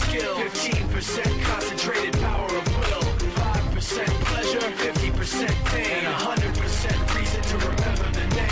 skill. 15% concentrated power of will. 5% pleasure, 50% pain, and 100% reason to remember the name.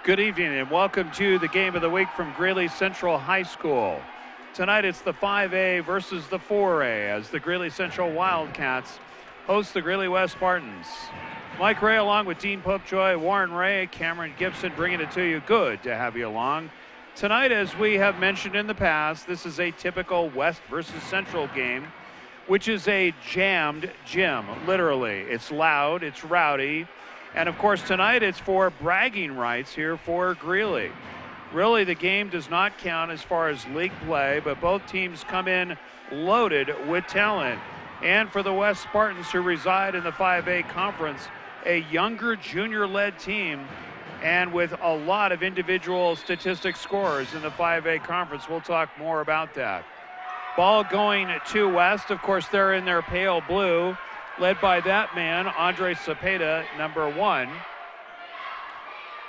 Good evening and welcome to the game of the week from Greeley Central High School. Tonight it's the 5A versus the 4A as the Greeley Central Wildcats host the Greeley West Spartans. Mike Ray along with Dean Popejoy, Warren Ray, Cameron Gibson bringing it to you. Good to have you along. Tonight, as we have mentioned in the past, this is a typical West versus Central game, which is a jammed gym, literally. It's loud, it's rowdy. And of course, tonight it's for bragging rights here for Greeley. Really, the game does not count as far as league play, but both teams come in loaded with talent. And for the West Spartans, who reside in the 5A conference, a younger junior-led team and with a lot of individual statistic scorers in the 5A conference. We'll talk more about that. Ball going to West. Of course, they're in their pale blue, led by that man, Andre Cepeda, number 1.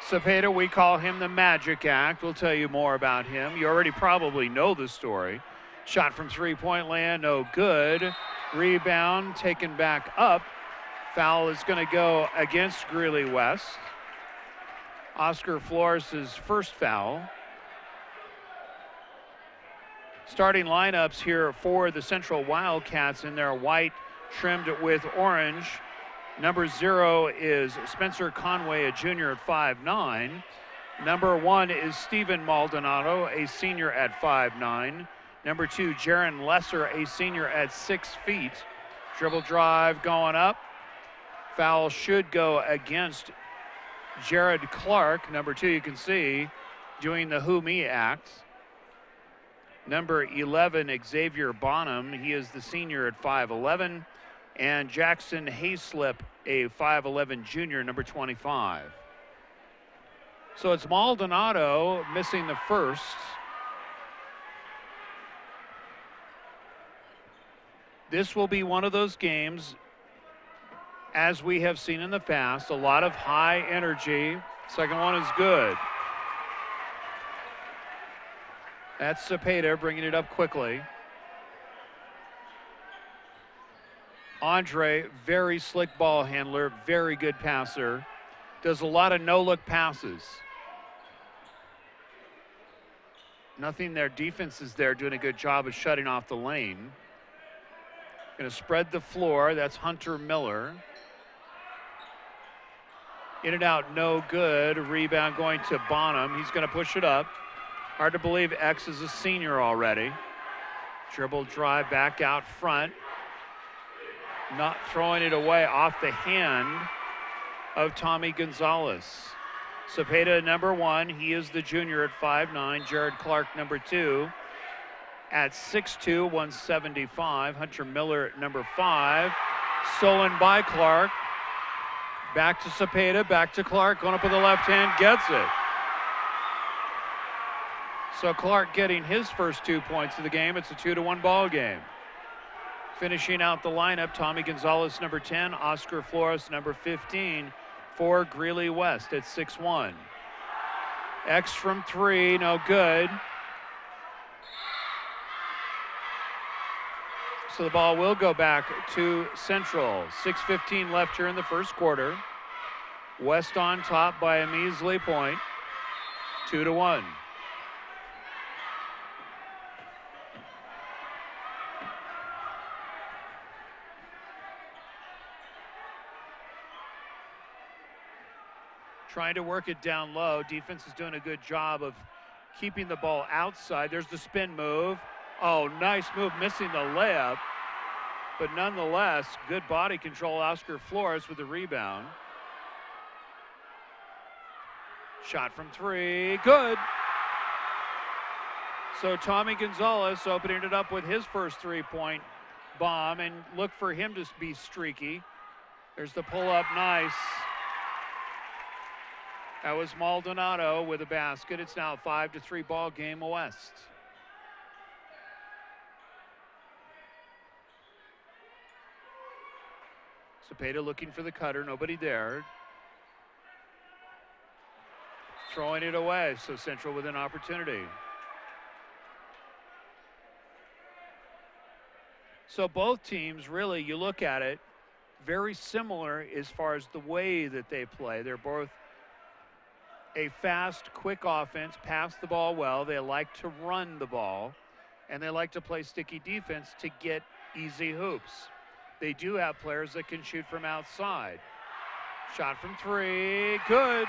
Cepeda, we call him the Magic Act. We'll tell you more about him. You already probably know the story. Shot from three-point land, no good. Rebound taken back up. Foul is going to go against Greeley West. Oscar Flores' first foul. Starting lineups here for the Central Wildcats in their white trimmed with orange. Number 0 is Spencer Conway, a junior at 5'9". Number 1 is Stephen Maldonado, a senior at 5'9". Number 2, Jaron Lesser, a senior at 6 feet. Dribble drive going up. Foul should go against Jared Clark. Number 2, you can see, doing the who me act. Number 11, Xavier Bonham. He is the senior at 5'11". And Jackson Hayslip, a 5'11 junior, number 25. So it's Maldonado missing the first. This will be one of those games, as we have seen in the past, a lot of high energy. Second one is good. That's Cepeda bringing it up quickly. Andre, very slick ball handler, very good passer. Does a lot of no-look passes. Nothing there. Defense is there doing a good job of shutting off the lane. Going to spread the floor. That's Hunter Miller. In and out, no good. Rebound going to Bonham. He's going to push it up. Hard to believe X is a senior already. Dribble drive back out front. Not throwing it away off the hand of Tommy Gonzalez. Cepeda, number 1. He is the junior at 5'9". Jared Clark, number 2, at 6'2", 175. Hunter Miller, number 5. Stolen by Clark. Back to Cepeda, back to Clark. Going up with the left hand, gets it. So Clark getting his first 2 points of the game. It's a 2-1 ball game. Finishing out the lineup, Tommy Gonzalez, number 10. Oscar Flores, number 15. For Greeley West at 6'1". X from 3, no good. So the ball will go back to Central. 6:15 left here in the first quarter. West on top by a measly point. 2-1. Trying to work it down low. Defense is doing a good job of keeping the ball outside. There's the spin move. Oh, nice move, missing the layup. But nonetheless, good body control. Oscar Flores with the rebound. Shot from 3, good. So Tommy Gonzalez opening it up with his first 3-point bomb, and look for him to be streaky. There's the pull-up, nice. That was Maldonado with a basket. It's now a 5-3 ball game West. Cepeda looking for the cutter, nobody there. Throwing it away, so Central with an opportunity. So both teams, really, you look at it, very similar as far as the way that they play. They're both a fast, quick offense, pass the ball well. They like to run the ball, and they like to play sticky defense to get easy hoops. They do have players that can shoot from outside. Shot from 3, good.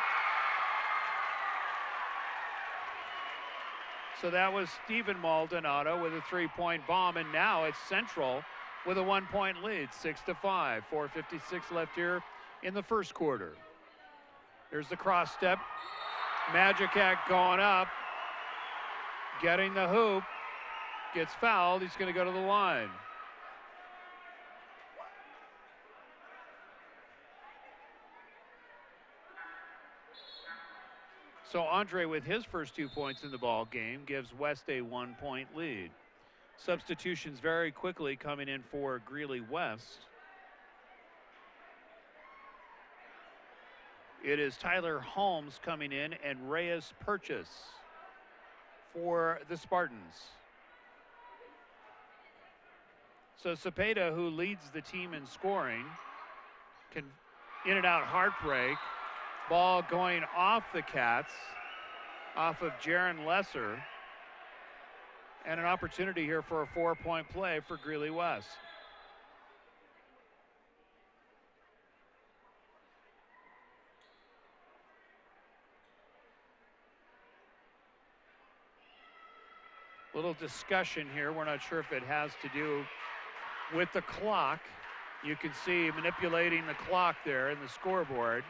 So that was Steven Maldonado with a 3-point bomb, and now it's Central with a 1-point lead, 6-5. 4:56 left here in the first quarter. There's the cross step. Magic Act going up, getting the hoop, gets fouled. He's going to go to the line. So Andre with his first 2 points in the ball game gives West a 1-point lead. Substitutions very quickly coming in for Greeley West. It is Tyler Holmes coming in and Reyes Purchase for the Spartans. So Cepeda, who leads the team in scoring, can in and out heartbreak. Ball going off the Cats, off of Jaron Lesser. And an opportunity here for a 4-point play for Greeley West. Little discussion here. We're not sure if it has to do with the clock. You can see manipulating the clock there in the scoreboard.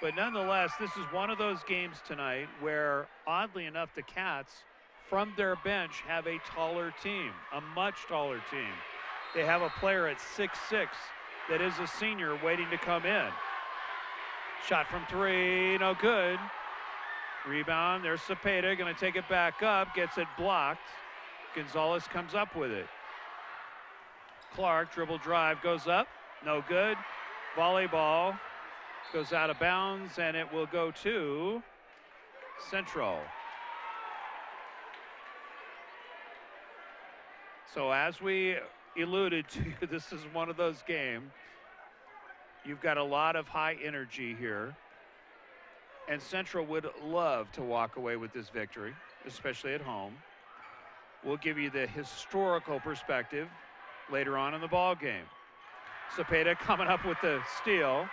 But nonetheless, this is one of those games tonight where, oddly enough, the Cats, from their bench, have a taller team, a much taller team. They have a player at 6'6" that is a senior waiting to come in. Shot from 3, no good. Rebound, there's Cepeda, gonna take it back up, gets it blocked. Gonzalez comes up with it. Clark, dribble drive, goes up, no good. Volleyball. Goes out of bounds, and it will go to Central. So as we alluded to, this is one of those games. You've got a lot of high energy here. And Central would love to walk away with this victory, especially at home. We'll give you the historical perspective later on in the ball game. Cepeda coming up with the steal.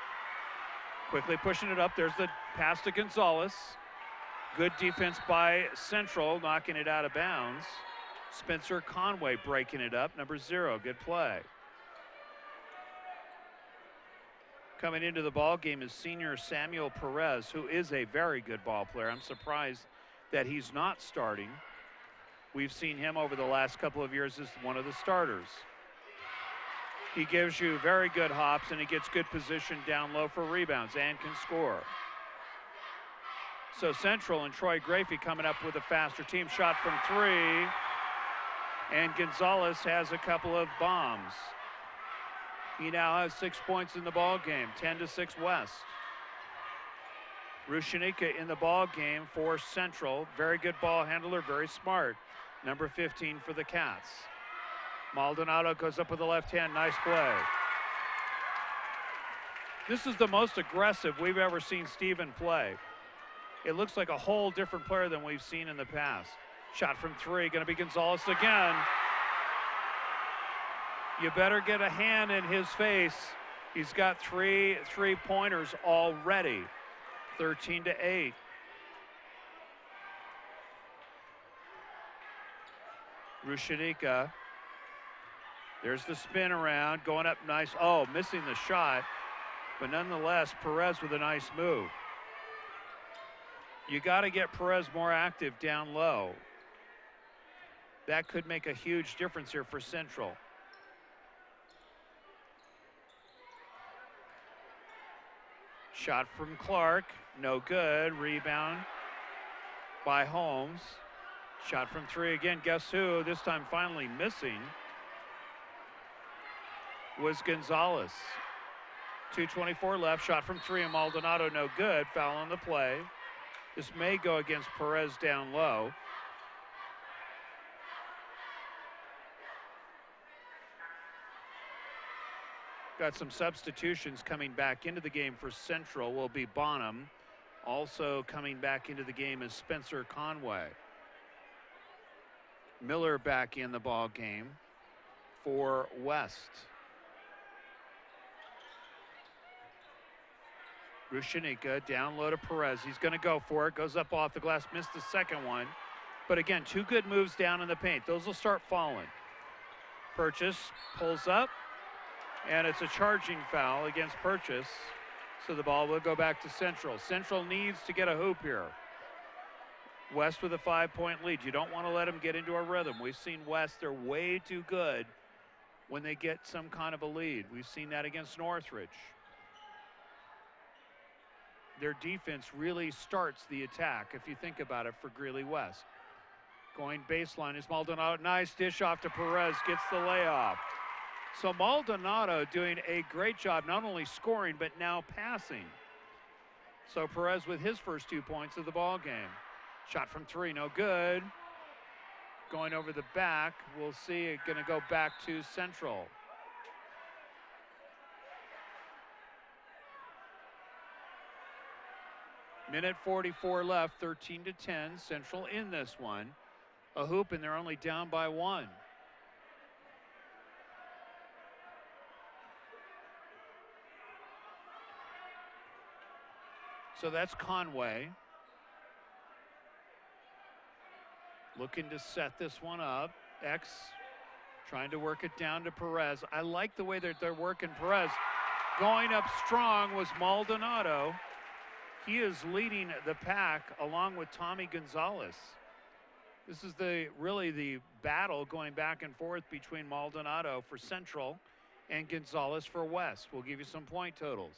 Quickly pushing it up. There's the pass to Gonzalez. Good defense by Central, knocking it out of bounds. Spencer Conway breaking it up, number 0. Good play. Coming into the ball game is senior Samuel Perez, who is a very good ball player. I'm surprised that he's not starting. We've seen him over the last couple of years as one of the starters. He gives you very good hops, and he gets good position down low for rebounds and can score. So Central and Troy Grafey coming up with a faster team. Shot from 3, and Gonzalez has a couple of bombs. He now has 6 points in the ball game, 10-6 West. Rushanika in the ball game for Central. Very good ball handler, very smart. Number 15 for the Cats. Maldonado goes up with the left hand, nice play. This is the most aggressive we've ever seen Steven play. It looks like a whole different player than we've seen in the past. Shot from 3, gonna be Gonzalez again. You better get a hand in his face. He's got three pointers already. 13-8. Rushanika. There's the spin around, going up nice. Oh, missing the shot. But nonetheless, Perez with a nice move. You got to get Perez more active down low. That could make a huge difference here for Central. Shot from Clark, no good. Rebound by Holmes. Shot from 3 again. Guess who? This time finally missing was Gonzalez. 2:24 left. Shot from 3 and Maldonado, no good. Foul on the play. This may go against Perez down low. Got some substitutions coming back into the game for Central will be Bonham. Also coming back into the game is Spencer Conway. Miller back in the ball game for West. Rushanika down low to Perez. He's going to go for it. Goes up off the glass. Missed the second one. But again, 2 good moves down in the paint. Those will start falling. Purchase pulls up. And it's a charging foul against Purchase. So the ball will go back to Central. Central needs to get a hoop here. West with a 5-point lead. You don't want to let them get into a rhythm. We've seen West, they're way too good when they get some kind of a lead. We've seen that against Northridge. Their defense really starts the attack, if you think about it, for Greeley West. Going baseline is Maldonado. Nice dish off to Perez, gets the layup. So Maldonado doing a great job, not only scoring, but now passing. So Perez with his first 2 points of the ball game. Shot from 3, no good. Going over the back, we'll see it gonna go back to Central. Minute 44 left, 13-10, Central in this one. A hoop and they're only down by 1. So that's Conway. Looking to set this one up. X trying to work it down to Perez. I like the way that they're working Perez. Going up strong was Maldonado. He is leading the pack along with Tommy Gonzalez. This is really the battle going back and forth between Maldonado for Central and Gonzalez for West. We'll give you some point totals.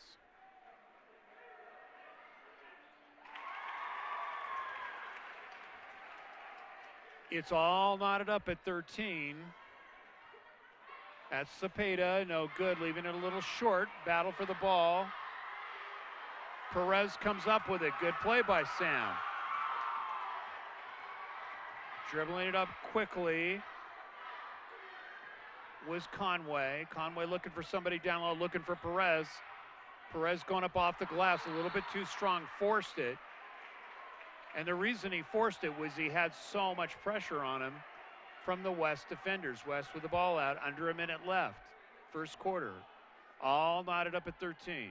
It's all knotted up at 13. That's Cepeda, no good, leaving it a little short. Battle for the ball. Perez comes up with it. Good play by Sam. Dribbling it up quickly was Conway. Conway looking for somebody down low, looking for Perez. Perez going up off the glass, a little bit too strong, forced it. And the reason he forced it was he had so much pressure on him from the West defenders. West with the ball out, under a minute left. First quarter, all knotted up at 13.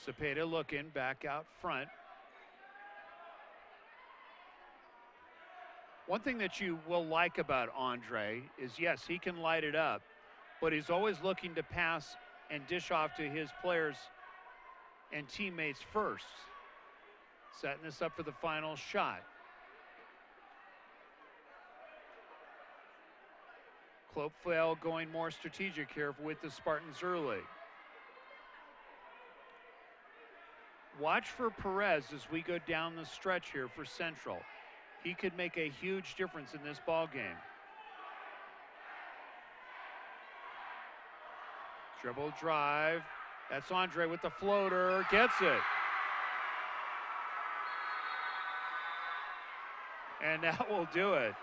Cepeda looking back out front. One thing that you will like about Andre is, yes, he can light it up, but he's always looking to pass and dish off to his players and teammates first. Setting this up for the final shot. Clopefel going more strategic here with the Spartans early. Watch for Perez as we go down the stretch here for Central. He could make a huge difference in this ball game. Dribble drive. That's Andre with the floater. Gets it. And that will do it.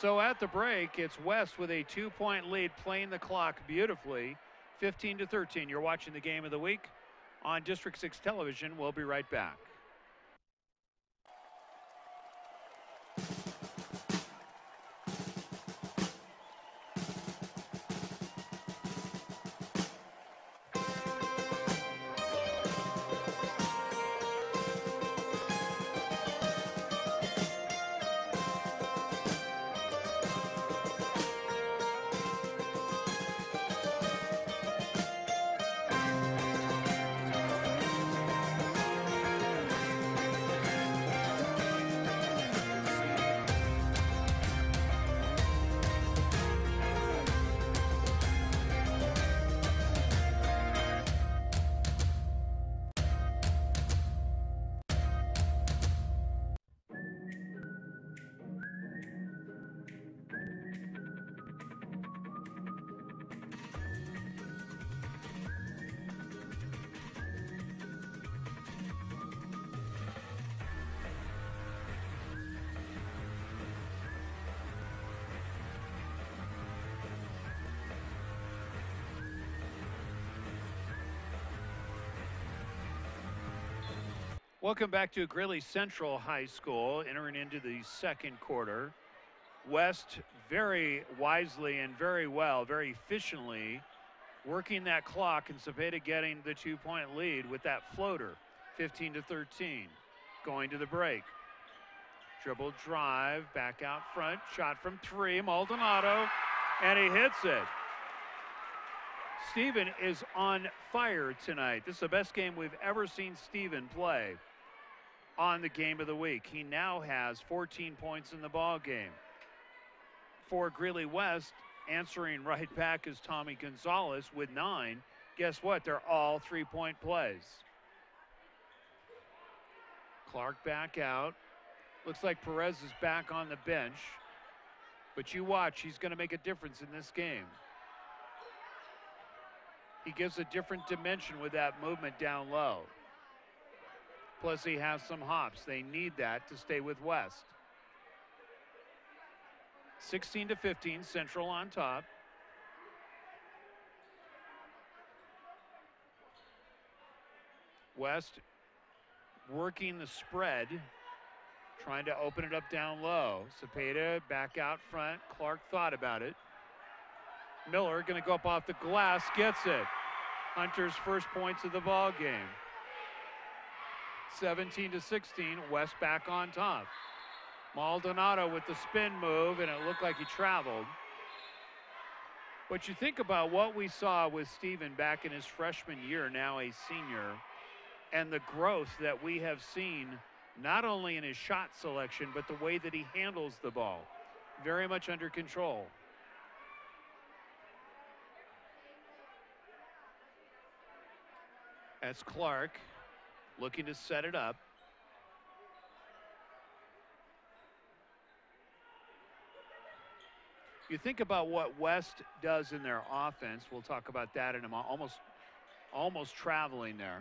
So at the break, it's West with a 2-point lead, playing the clock beautifully, 15-13. You're watching the game of the week on District 6 television. We'll be right back. Welcome back to Greeley Central High School, entering into the second quarter. West very wisely and very well, very efficiently working that clock, and Cepeda getting the 2-point lead with that floater, 15-13. Going to the break. Dribble drive, back out front, shot from 3, Maldonado, and he hits it. Steven is on fire tonight. This is the best game we've ever seen Steven play on the game of the week. He now has 14 points in the ball game. For Greeley West, answering right back is Tommy Gonzalez with 9. Guess what? They're all 3-point plays. Clark back out. Looks like Perez is back on the bench. But you watch, he's going to make a difference in this game. He gives a different dimension with that movement down low. Plus he has some hops. They need that to stay with West. 16-15, Central on top. West working the spread, trying to open it up down low. Cepeda back out front. Clark thought about it. Miller going to go up off the glass, gets it. Hunter's first points of the ball game. 17-16, West back on top. Maldonado with the spin move, and it looked like he traveled. But you think about what we saw with Steven back in his freshman year, now a senior, and the growth that we have seen not only in his shot selection, but the way that he handles the ball. Very much under control. That's Clark looking to set it up. You think about what West does in their offense. We'll talk about that in a moment. Almost traveling there.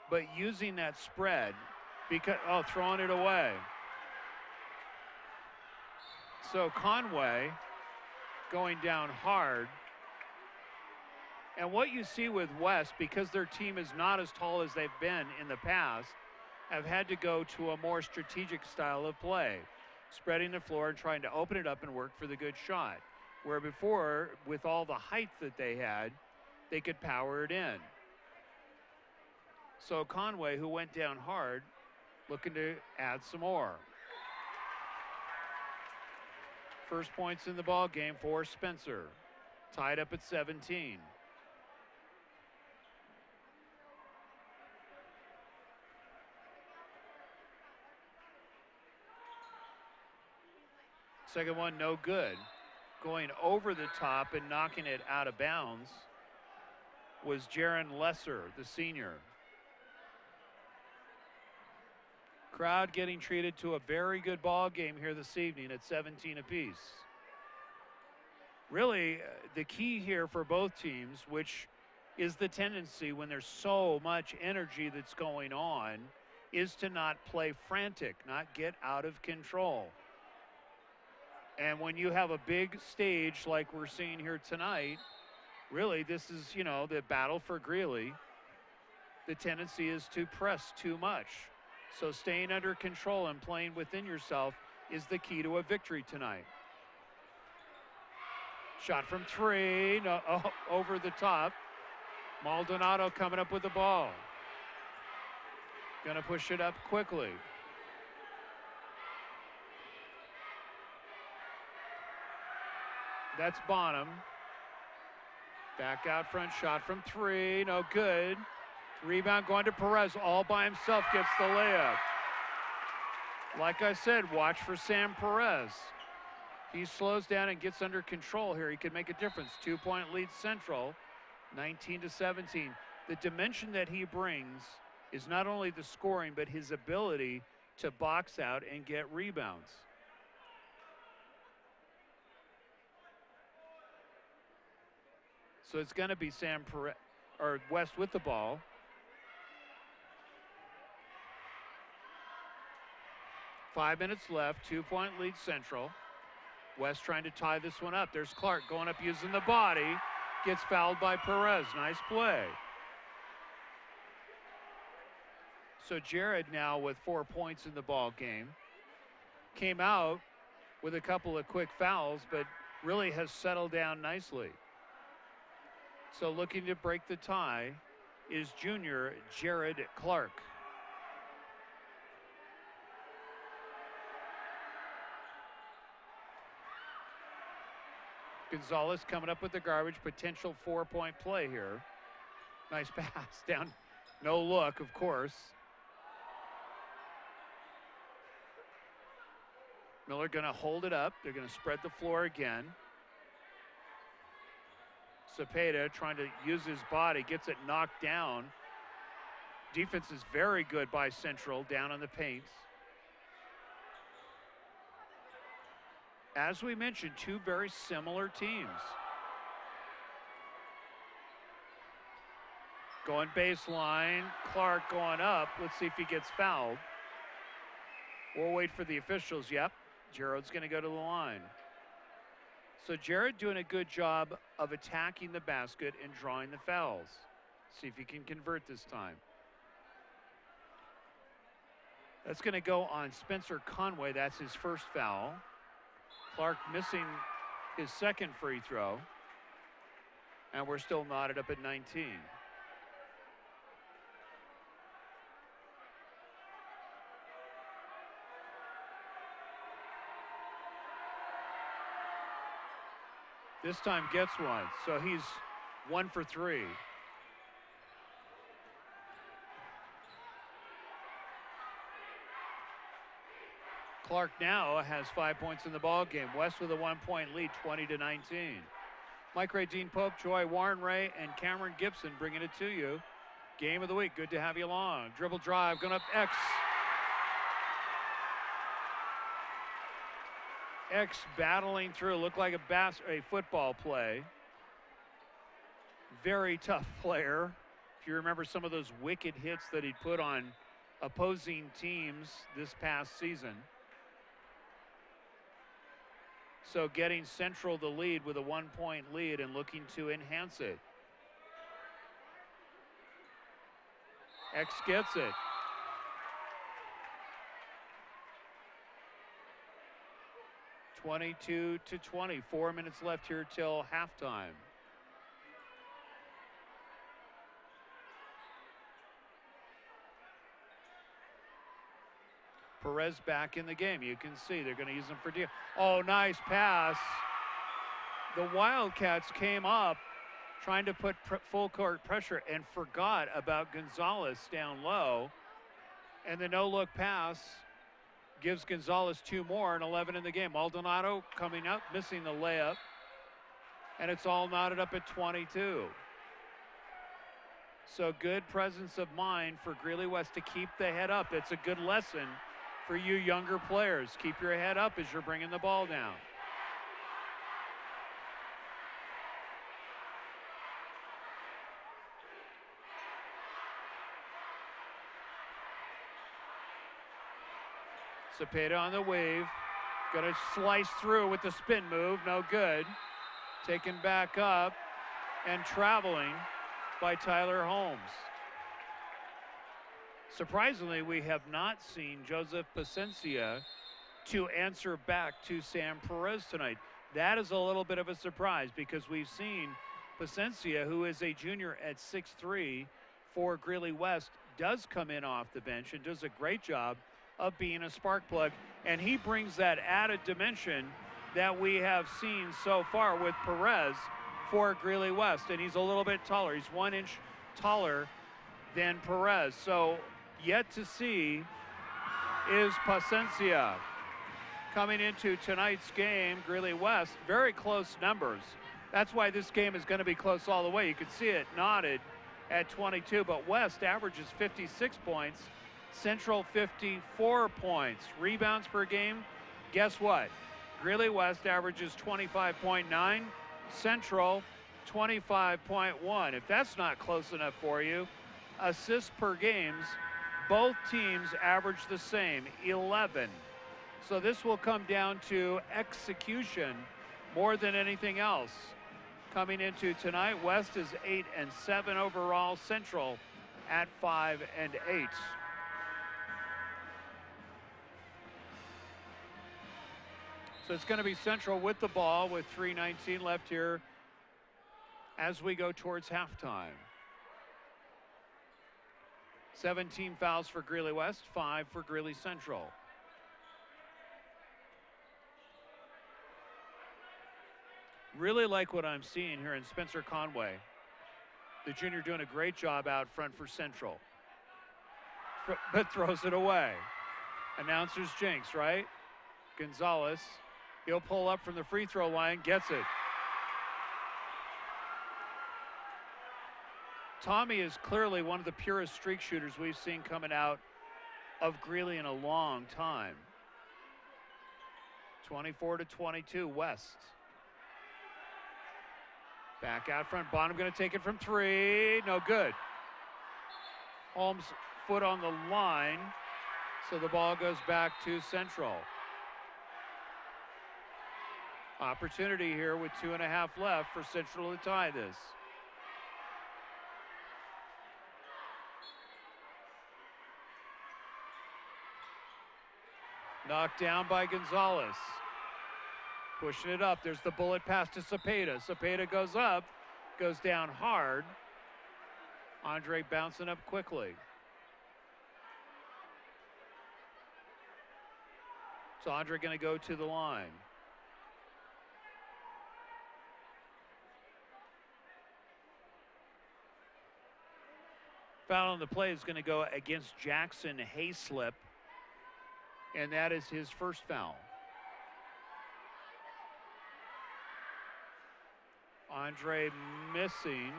But using that spread, because, throwing it away. So Conway going down hard. And what you see with West, because their team is not as tall as they've been in the past, have had to go to a more strategic style of play, spreading the floor and trying to open it up and work for the good shot. Where before, with all the height that they had, they could power it in. So Conway, who went down hard, looking to add some more. First points in the ball game for Spencer. Tied up at 17. Second one, no good. Going over the top and knocking it out of bounds was Jaron Lesser, the senior. Crowd getting treated to a very good ball game here this evening at 17 apiece. Really, the key here for both teams, which is the tendency when there's so much energy that's going on, is to not play frantic, not get out of control. And when you have a big stage like we're seeing here tonight, really this is, the battle for Greeley. The tendency is to press too much. So staying under control and playing within yourself is the key to a victory tonight. Shot from three, no, over the top. Maldonado coming up with the ball. Gonna push it up quickly. That's Bonham. Back out front, shot from three, no good. Rebound going to Perez, all by himself, gets the layup. Like I said, watch for Sam Perez. He slows down and gets under control here. He could make a difference. 2-point lead Central, 19-17. The dimension that he brings is not only the scoring, but his ability to box out and get rebounds. So it's going to be Sam Perez, or West with the ball. Five minutes left, 2-point lead Central. West trying to tie this one up. There's Clark going up using the body. Gets fouled by Perez. Nice play. So Jared now with 4 points in the ball game. Came out with a couple of quick fouls, but really has settled down nicely. So looking to break the tie is junior Jared Clark. Gonzalez coming up with the garbage, potential 4-point play here. Nice pass down, no look, of course. Miller gonna hold it up. They're gonna spread the floor again. Cepeda trying to use his body, gets it knocked down. Defense is very good by Central down on the paint. As we mentioned, two very similar teams. Going baseline, Clark going up. Let's see if he gets fouled. We'll wait for the officials. Yep, Jared's gonna go to the line. So Jared doing a good job of attacking the basket and drawing the fouls. See if he can convert this time. That's gonna go on Spencer Conway. That's his first foul. Clark missing his second free throw. And we're still knotted up at 19. This time gets one, so he's 1 for 3. Clark now has 5 points in the ball game. West with a 1-point lead, 20-19. Mike Ray, Dean Pope, Joy Warren Ray, and Cameron Gibson bringing it to you. Game of the week. Good to have you along. Dribble drive going up X. X battling through. Looked like a football play. Very tough player. If you remember some of those wicked hits that he'd put on opposing teams this past season. So getting Central the lead with a 1-point lead and looking to enhance it. X gets it. (22-20). 4 minutes left here till halftime. Perez back in the game. You can see they're going to use him for deal. Oh, nice pass. The Wildcats came up trying to put full court pressure and forgot about Gonzalez down low. And the no-look pass gives Gonzalez 2 more and 11 in the game. Maldonado coming up, missing the layup. And it's all knotted up at 22. So good presence of mind for Greeley West to keep the head up. It's a good lesson for you younger players. Keep your head up as you're bringing the ball down. Cepeda on the wave. Gonna slice through with the spin move. No good. Taken back up and traveling by Tyler Holmes. Surprisingly, we have not seen Joseph Pacencia to answer back to Sam Perez tonight. That is a little bit of a surprise because we've seen Pacencia, who is a junior at 6'3" for Greeley West, does come in off the bench and does a great job of being a spark plug. And he brings that added dimension that we have seen so far with Perez for Greeley West. And he's a little bit taller. He's 1 inch taller than Perez. So yet to see is Pacencia. Coming into tonight's game, Greeley West, very close numbers. That's why this game is going to be close all the way. You can see it knotted at 22, but West averages 56 points, Central 54 points. Rebounds per game, guess what? Greeley West averages 25.9, Central 25.1. If that's not close enough for you, assists per games, both teams average the same, 11. So this will come down to execution more than anything else. Coming into tonight, West is 8-7 overall, Central at 5-8. So it's going to be Central with the ball with 3:19 left here as we go towards halftime. 17 fouls for Greeley West, 5 for Greeley Central. Really like what I'm seeing here in Spencer Conway. The junior doing a great job out front for Central. But throws it away. Announcer's jinx, right? Gonzalez. He'll pull up from the free throw line, gets it. Tommy is clearly one of the purest streak shooters we've seen coming out of Greeley in a long time. 24-22, West. Back out front, Bonham gonna take it from 3, no good. Holmes' foot on the line, so the ball goes back to Central. Opportunity here with 2.5 left for Central to tie this. Knocked down by Gonzalez. Pushing it up. There's the bullet pass to Cepeda. Cepeda goes up, goes down hard. Andre bouncing up quickly. So Andre going to go to the line. Foul on the play is going to go against Jackson Hayslip, and that is his first foul. Andre missing.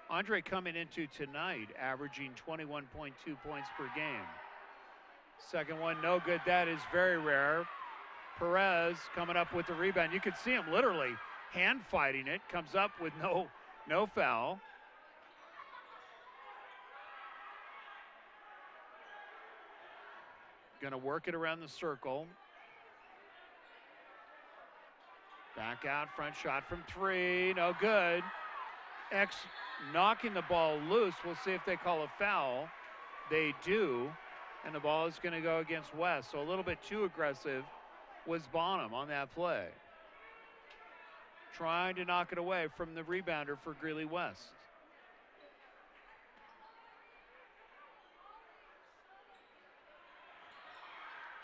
Andre coming into tonight averaging 21.2 points per game. Second one, no good. That is very rare. Perez coming up with the rebound. You could see him literally hand fighting it. Comes up with no foul. Gonna work it around the circle. Back out front, shot from 3, no good. X knocking the ball loose. We'll see if they call a foul. They do, and the ball is gonna go against West. So a little bit too aggressive was Bonham on that play. Trying to knock it away from the rebounder for Greeley West.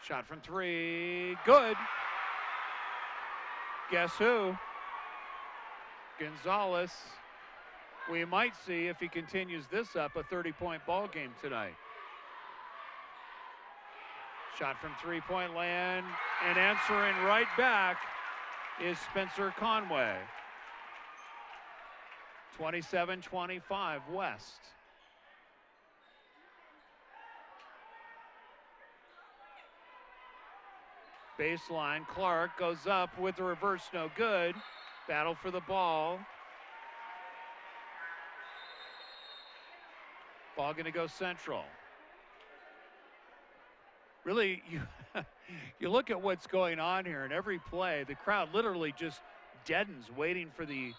Shot from three, good. Guess who? Gonzalez. We might see, if he continues this up, a 30-point ball game tonight. Shot from three-point land, and answering right back is Spencer Conway. 27-25 West. Baseline, Clark goes up with the reverse, no good. Battle for the ball. Ball gonna go Central. Really, you look at what's going on here in every play, the crowd literally just deadens waiting for the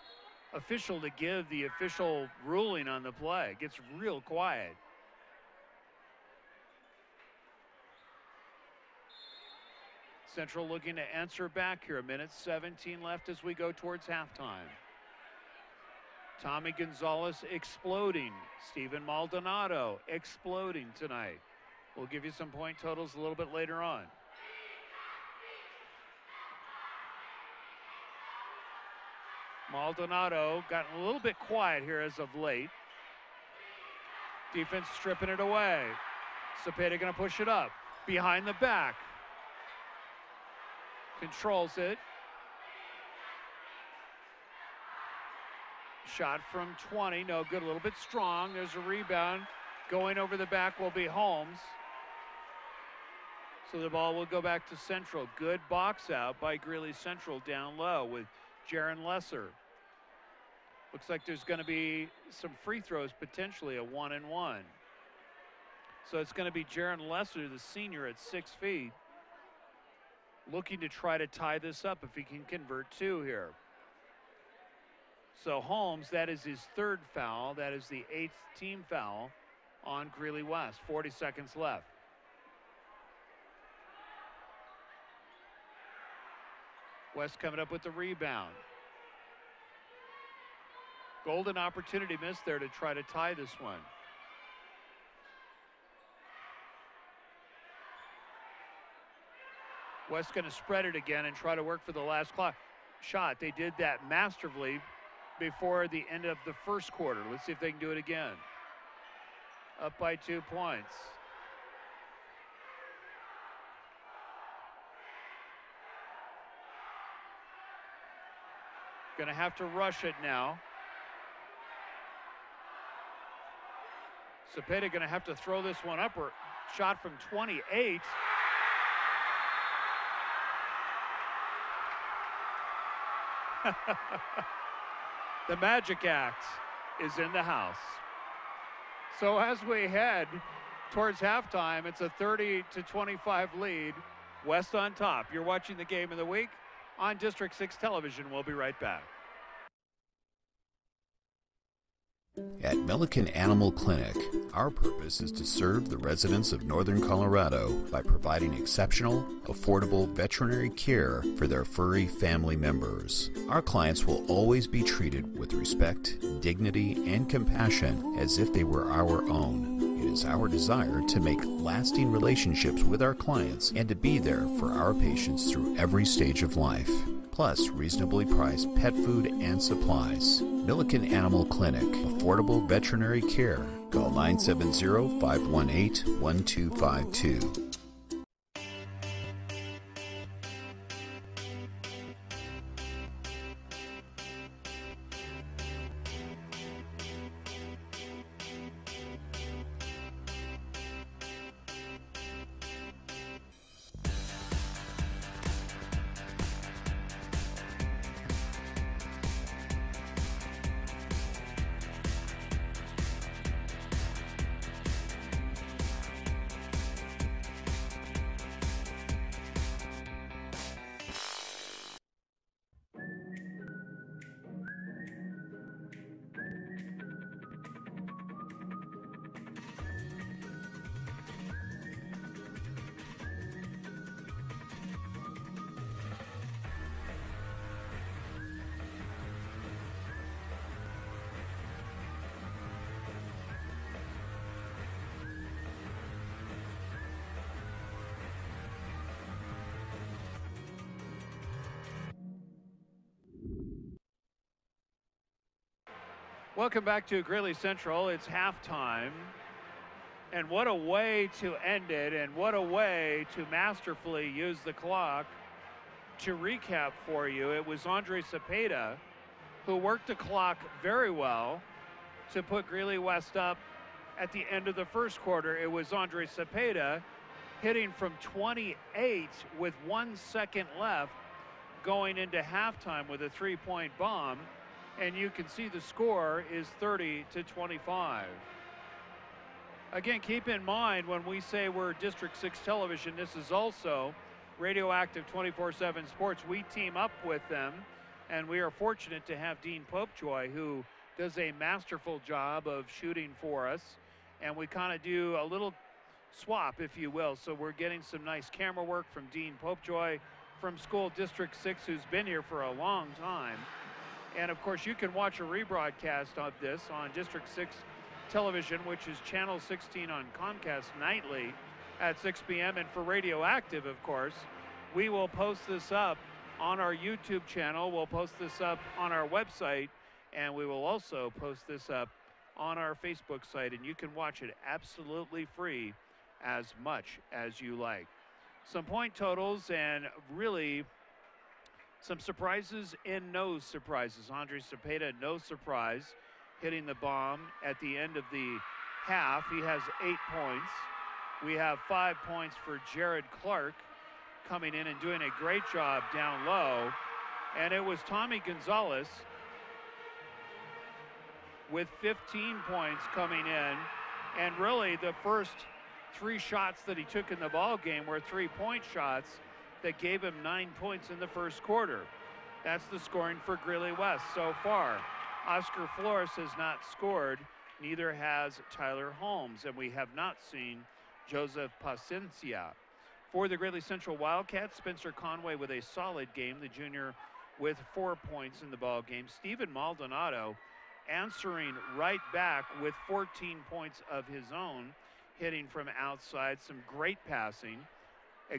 official to give the official ruling on the play. It gets real quiet. Central looking to answer back here. 1:17 left as we go towards halftime. Tommy Gonzalez exploding. Steven Maldonado exploding tonight. We'll give you some point totals a little bit later on. Maldonado gotten a little bit quiet here as of late. Defense stripping it away. Cepeda gonna push it up. Behind the back. Controls it. Shot from 20, no good, a little bit strong. There's a rebound. Going over the back will be Holmes. So the ball will go back to Central. Good box out by Greeley Central down low with Jaron Lesser. Looks like there's going to be some free throws, potentially a 1-and-1. So it's going to be Jaron Lesser, the senior at 6 feet, looking to try to tie this up if he can convert two here. So Holmes, that is his third foul. That is the 8th team foul on Greeley West. 40 seconds left. West coming up with the rebound. Golden opportunity missed there to try to tie this one. West going to spread it again and try to work for the last shot. They did that masterfully before the end of the first quarter. Let's see if they can do it again. Up by 2 points. Going to have to rush it now. Cepeda going to have to throw this one up, or shot from 28. The magic act is in the house. So as we head towards halftime, it's a 30-25 lead. West on top. You're watching the game of the week on District 6 television. We'll be right back. At Milliken Animal Clinic, our purpose is to serve the residents of Northern Colorado by providing exceptional, affordable veterinary care for their furry family members. Our clients will always be treated with respect, dignity, and compassion as if they were our own. It is our desire to make lasting relationships with our clients and to be there for our patients through every stage of life. Plus reasonably priced pet food and supplies. Milliken Animal Clinic, affordable veterinary care. Call 970-518-1252. Welcome back to Greeley Central. It's halftime. And what a way to end it, and what a way to masterfully use the clock. To recap for you, it was Andre Cepeda who worked the clock very well to put Greeley West up at the end of the first quarter. It was Andre Cepeda hitting from 28 with 1 second left going into halftime with a three-point bomb. And you can see the score is 30-25. Again, keep in mind when we say we're District 6 television, this is also Radioactive 24/7 Sports. We team up with them, and we are fortunate to have Dean Popejoy, who does a masterful job of shooting for us. And we kind of do a little swap, if you will. So we're getting some nice camera work from Dean Popejoy from School District 6, who's been here for a long time. And of course, you can watch a rebroadcast of this on District 6 television, which is channel 16 on Comcast nightly at 6 p.m. And for Radioactive, of course, we will post this up on our YouTube channel. We'll post this up on our website, and we will also post this up on our Facebook site. And you can watch it absolutely free as much as you like. Some point totals and really some surprises and no surprises. Andre Cepeda, no surprise, hitting the bomb at the end of the half. He has 8 points. We have 5 points for Jared Clark coming in and doing a great job down low. And it was Tommy Gonzalez with 15 points coming in. And really the first 3 shots that he took in the ball game were 3-point shots that gave him 9 points in the first quarter. That's the scoring for Greeley West so far. Oscar Flores has not scored, neither has Tyler Holmes, and we have not seen Joseph Paciencia. For the Greeley Central Wildcats, Spencer Conway with a solid game, the junior with 4 points in the ball game. Steven Maldonado answering right back with 14 points of his own, hitting from outside, some great passing.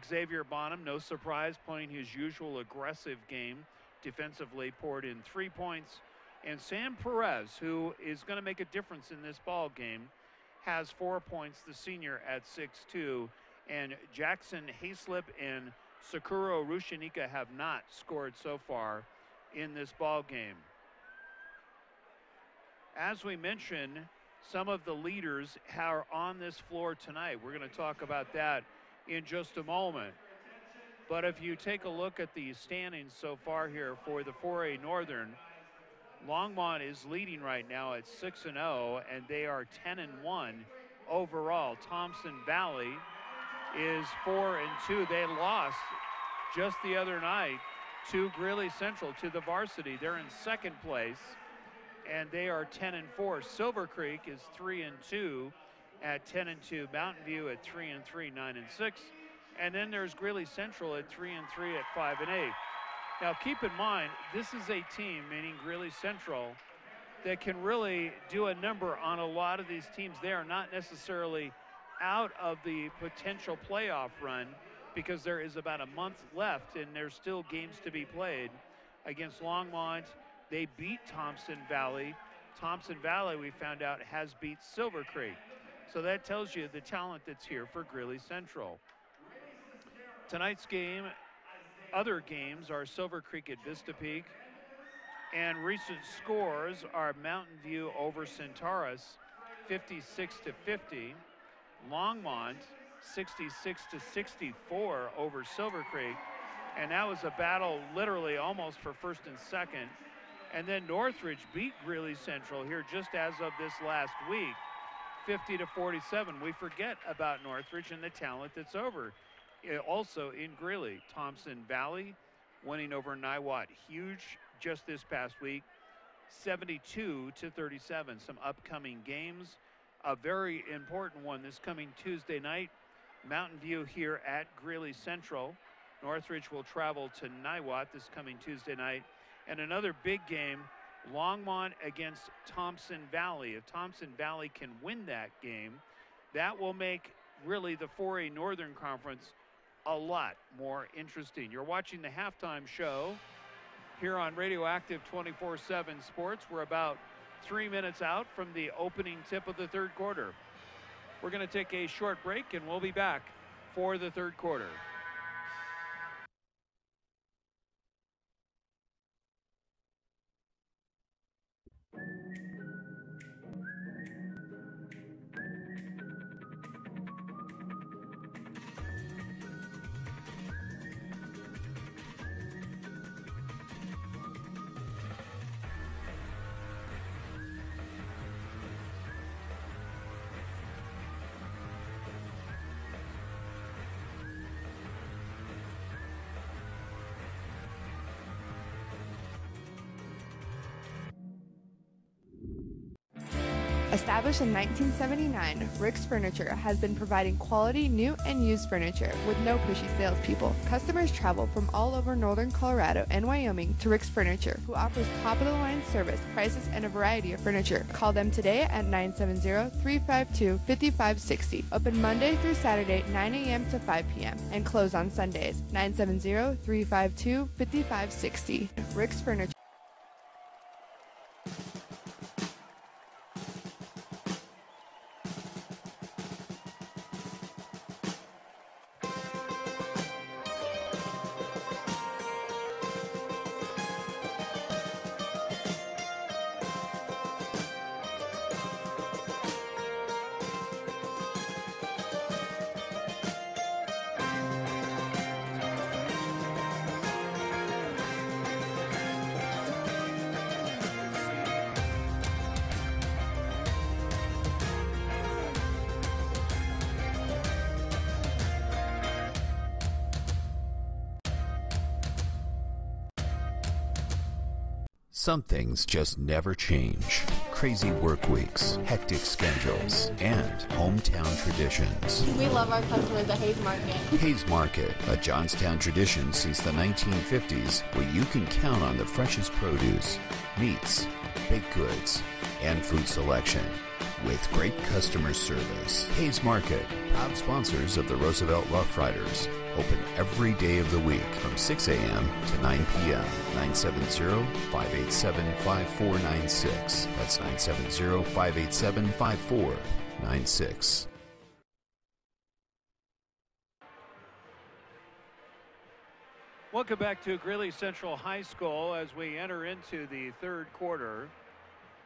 Xavier Bonham, no surprise, playing his usual aggressive game. Defensively poured in 3 points. And Sam Perez, who is going to make a difference in this ball game, has 4 points, the senior at 6'2". And Jackson Hayslip and Sakuro Rushinika have not scored so far in this ball game. As we mentioned, some of the leaders are on this floor tonight. We're going to talk about that in just a moment. But if you take a look at the standings so far here for the 4A Northern, Longmont is leading right now at 6-0, and they are 10-1 overall. Thompson Valley is 4-2. They lost just the other night to Greeley Central, to the varsity. They're in second place, and they are 10-4. Silver Creek is 3-2 at 10-2. Mountain View at 3-3, 9-6. And then there's Greeley Central at 3-3 at 5-8. Now keep in mind, this is a team, meaning Greeley Central, that can really do a number on a lot of these teams. They are not necessarily out of the potential playoff run because there is about a month left and there's still games to be played. Against Longmont, they beat Thompson Valley. Thompson Valley, we found out, has beat Silver Creek. So that tells you the talent that's here for Greeley Central. Tonight's game, other games are Silver Creek at Vista Peak, and recent scores are Mountain View over Centaurus, 56-50. Longmont, 66-64 over Silver Creek, and that was a battle literally almost for first and second. And then Northridge beat Greeley Central here just as of this last week, 50-47. We forget about Northridge and the talent that's over. Also in Greeley, Thompson Valley winning over Niwot, huge just this past week, 72-37. Some upcoming games. A very important one this coming Tuesday night. Mountain View here at Greeley Central. Northridge will travel to Niwot this coming Tuesday night. And another big game, Longmont against Thompson Valley. If Thompson Valley can win that game, that will make really the 4A Northern Conference a lot more interesting. You're watching the halftime show here on Radioactive 24/7 Sports. We're about 3 minutes out from the opening tip of the third quarter. We're going to take a short break, and we'll be back for the third quarter. Established in 1979, Rick's Furniture has been providing quality new and used furniture with no pushy salespeople. Customers travel from all over northern Colorado and Wyoming to Rick's Furniture, who offers top-of-the-line service, prices, and a variety of furniture. Call them today at 970-352-5560. Open Monday through Saturday, 9 a.m. to 5 p.m. and close on Sundays. 970-352-5560. Rick's Furniture. Some things just never change. Crazy work weeks, hectic schedules, and hometown traditions. We love our customers at Hayes Market. Hayes Market, a Johnstown tradition since the 1950s, where you can count on the freshest produce, meats, baked goods, and food selection. With great customer service. Hayes Market, proud sponsors of the Roosevelt Rough Riders. Open every day of the week from 6 a.m. to 9 p.m. 970-587-5496. That's 970-587-5496. Welcome back to Greeley Central High School as we enter into the third quarter.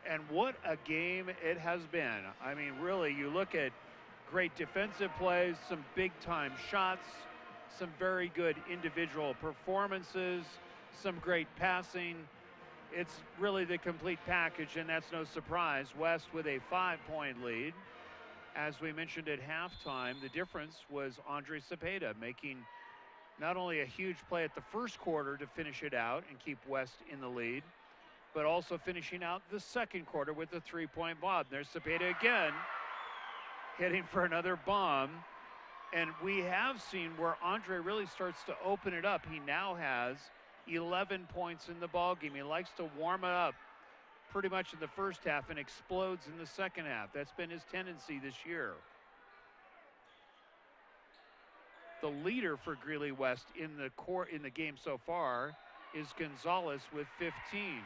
And what a game it has been. I mean, really, you look at great defensive plays, some big-time shots, some very good individual performances, some great passing. It's really the complete package, and that's no surprise. West with a 5-point lead. As we mentioned at halftime, the difference was Andre Cepeda making not only a huge play at the first quarter to finish it out and keep West in the lead, but also finishing out the second quarter with a 3-point bomb. There's Cepeda again, hitting for another bomb. And we have seen where Andre really starts to open it up. He now has 11 points in the ballgame. He likes to warm it up pretty much in the first half and explodes in the second half. That's been his tendency this year. The leader for Greeley West in the game so far is Gonzalez with 15.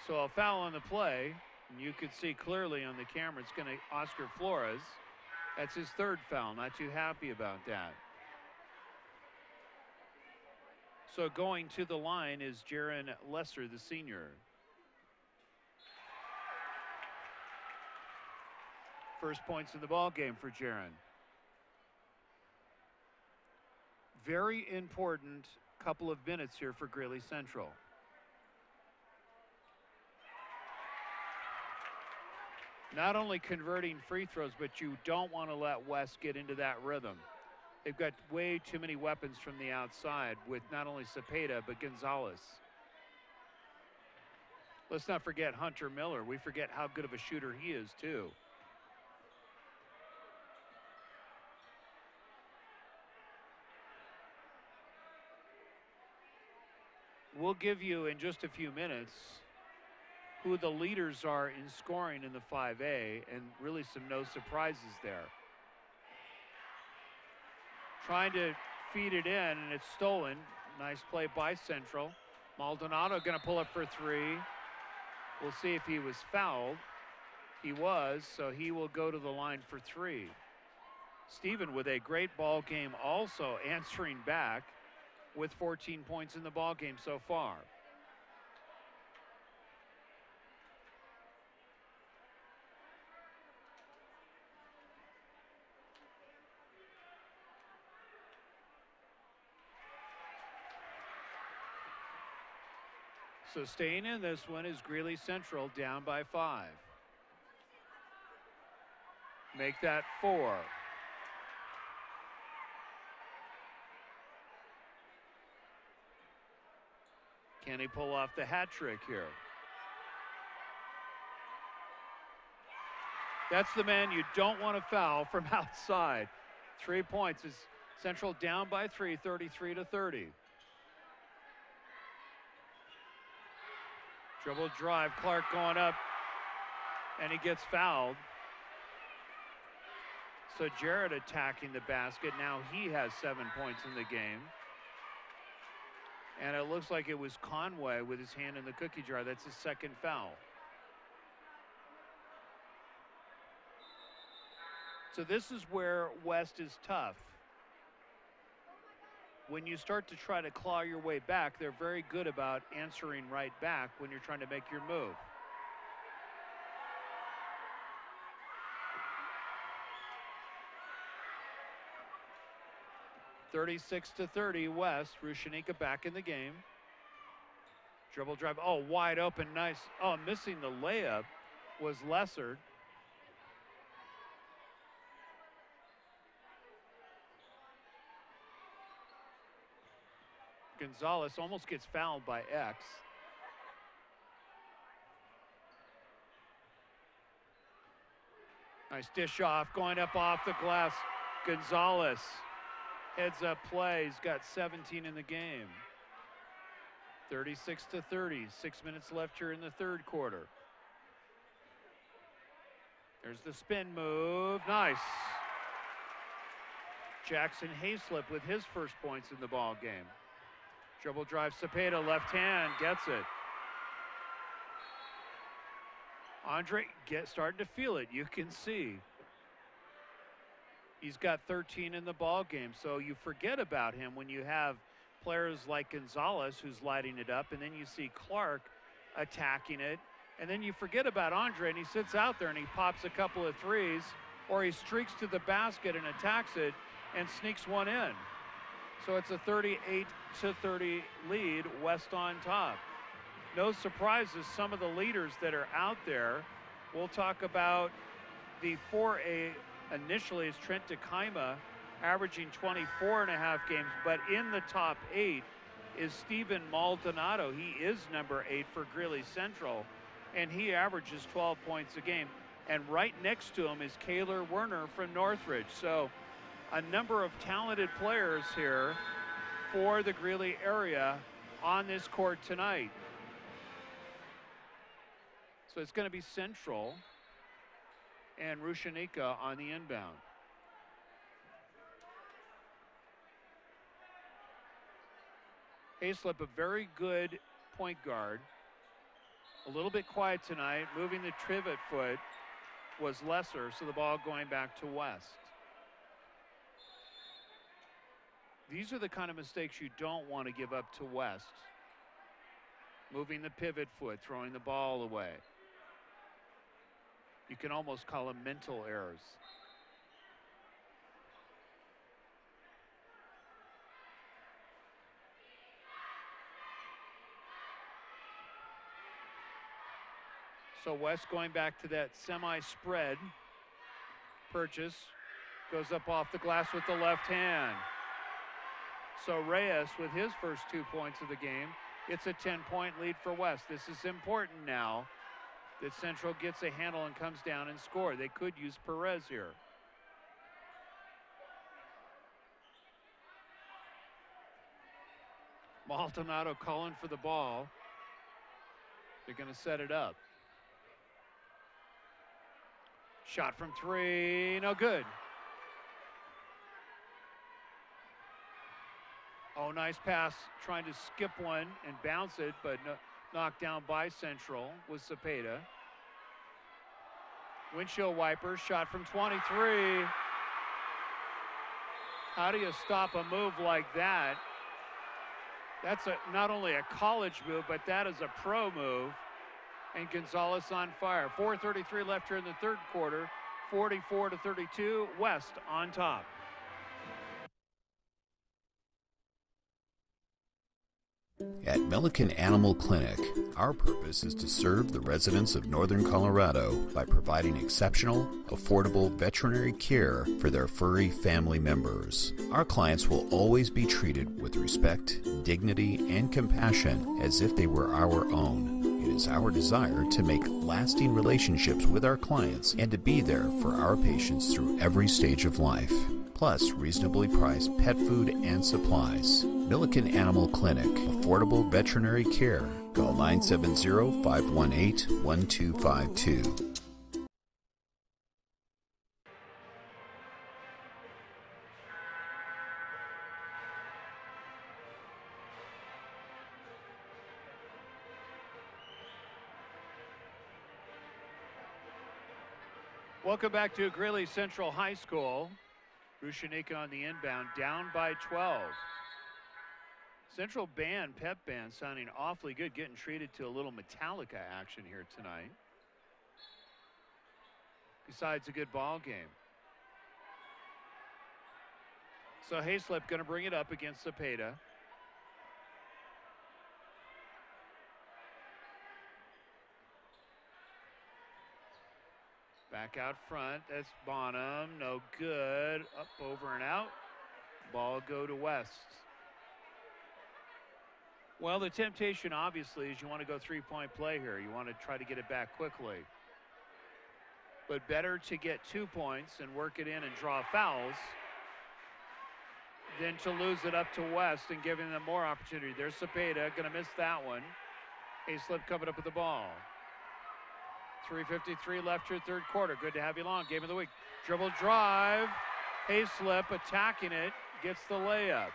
So a foul on the play, and you could see clearly on the camera it's going to Oscar Flores. That's his third foul. Not too happy about that. So going to the line is Jaron Lesser, the senior. First points in the ball game for Jaron. Very important couple of minutes here for Greeley Central. Not only converting free throws, but you don't want to let West get into that rhythm. They've got way too many weapons from the outside with not only Cepeda, but Gonzalez. Let's not forget Hunter Miller. We forget how good of a shooter he is, too. We'll give you in just a few minutes who the leaders are in scoring in the 5A, and really some no surprises there. Trying to feed it in, and it's stolen. Nice play by Central. Maldonado going to pull up for three. We'll see if he was fouled. He was, so he will go to the line for three. Steven with a great ball game, also answering back with 14 points in the ball game so far. So staying in this one is Greeley Central, down by 5. Make that 4. Can he pull off the hat trick here? That's the man you don't want to foul from outside. 3 points is Central down by 3, 33-30. Dribble drive, Clark going up, and he gets fouled. So Jarrett attacking the basket. Now he has 7 points in the game. And it looks like it was Conway with his hand in the cookie jar. That's his second foul. So this is where West is tough. When you start to try to claw your way back, they're very good about answering right back when you're trying to make your move. (36-30) West. Rushanika back in the game. Dribble drive. Oh, wide open. Nice. Oh, missing the layup was Lessard. Gonzalez almost gets fouled by X. Nice dish off, going up off the glass. Gonzalez, heads up play. He's got 17 in the game. 36-30, 6 minutes left here in the third quarter. There's the spin move, nice. Jackson Hayslip with his first points in the ball game. Dribble drive, Cepeda, left hand, gets it. Andre starting to feel it, you can see. He's got 13 in the ball game, so you forget about him when you have players like Gonzalez who's lighting it up, and then you see Clark attacking it, and then you forget about Andre, and he sits out there and he pops a couple of threes, or he streaks to the basket and attacks it and sneaks one in. So it's a 38-30 lead, West on top. No surprises, some of the leaders that are out there. We'll talk about the 4A initially is Trent DeKima, averaging 24.5 games, but in the top 8 is Steven Maldonado. He is number 8 for Greeley Central, and he averages 12 points a game. And right next to him is Kaylor Werner from Northridge. So a number of talented players here for the Greeley area on this court tonight. So it's going to be Central and Rushanika on the inbound. Hayslip, a very good point guard. A little bit quiet tonight. Moving the trivet foot was Lesser, so the ball going back to West. These are the kind of mistakes you don't want to give up to West. Moving the pivot foot, throwing the ball away. You can almost call them mental errors. So West going back to that semi-spread purchase. Goes up off the glass with the left hand. So Reyes with his first 2 points of the game. It's a 10-point lead for West. This is important now that Central gets a handle and comes down and score. They could use Perez here. Maldonado calling for the ball. They're going to set it up. Shot from three, no good. Oh, nice pass, trying to skip one and bounce it, but knocked down by Central with Cepeda. Windshield wiper, shot from 23. How do you stop a move like that? That's not only a college move, but that is a pro move. And Gonzalez on fire. 4:33 left here in the third quarter. 44-32, West on top. At Milliken Animal Clinic, our purpose is to serve the residents of Northern Colorado by providing exceptional, affordable veterinary care for their furry family members. Our clients will always be treated with respect, dignity, and compassion as if they were our own. It is our desire to make lasting relationships with our clients and to be there for our patients through every stage of life. Plus reasonably priced pet food and supplies. Milliken Animal Clinic, affordable veterinary care. Call 970-518-1252. Welcome back to Greeley Central High School. Rushanika on the inbound, down by 12. Central band, pep band, sounding awfully good, getting treated to a little Metallica action here tonight. Besides a good ball game. So Hayslip going to bring it up against Cepeda. Back out front, that's Bonham, no good, up, over, and out. Ball go to West. Well, the temptation, obviously, is you want to go three-point play here. You want to try to get it back quickly. But better to get 2 points and work it in and draw fouls than to lose it up to West and giving them more opportunity. There's Cepeda, going to miss that one. Hayslip coming up with the ball. 3:53 left here, third quarter. Good to have you along. Game of the week. Dribble drive. Hayslip attacking it. Gets the layup.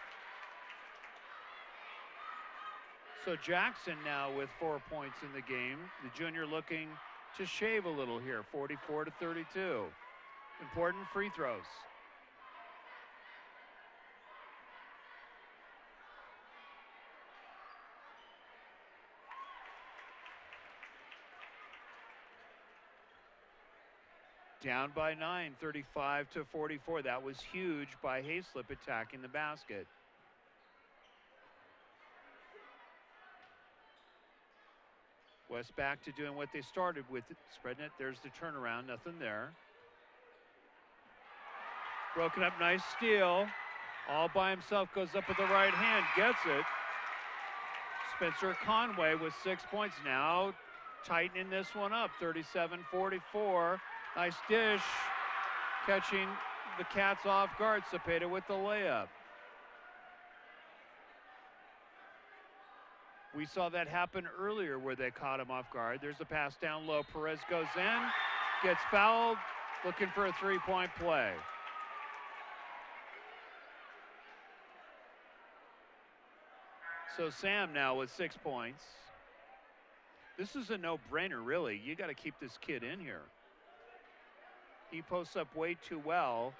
So Jackson now with 4 points in the game. The junior looking to shave a little here. 44-32. Important free throws. Down by 9, 35-44. That was huge by Hayslip attacking the basket. West back to doing what they started with, spreading it. There's the turnaround, nothing there. Broken up, nice steal. All by himself, goes up with the right hand, gets it. Spencer Conway with 6 points now, tightening this one up, 37-44. Nice dish, catching the Cats off guard. Cepeda with the layup. We saw that happen earlier where they caught him off guard. There's a pass down low. Perez goes in, gets fouled, looking for a three-point play. So Sam now with 6 points. This is a no-brainer, really. You got to keep this kid in here. He posts up way too well,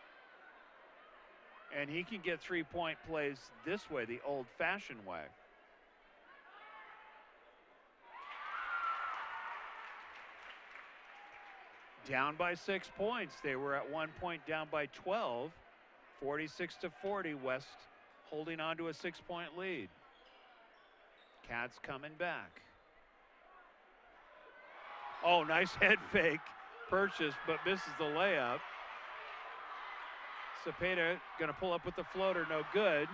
and he can get three-point plays this way, the old-fashioned way. Down by 6 points. They were at 1 point down by 12. 46-40. West holding on to a 6-point lead. Cats coming back. Oh, nice head fake. Purchase, but misses the layup. Cepeda going to pull up with the floater, no good.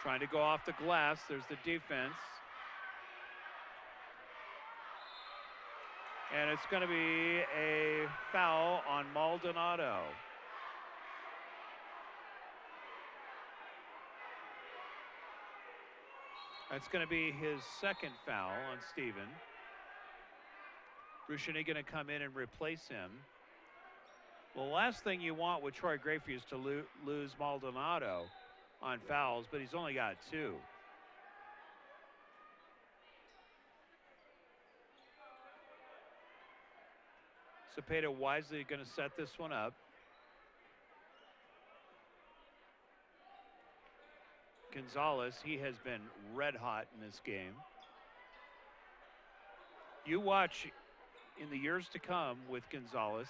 Trying to go off the glass. There's the defense. And it's going to be a foul on Maldonado. That's going to be his second foul on Steven. Rushini going to come in and replace him. Well, the last thing you want with Troy Gracie is to lose Maldonado on fouls, but he's only got 2. Cepeda wisely going to set this one up. Gonzalez, he has been red hot in this game. You watch in the years to come with Gonzalez,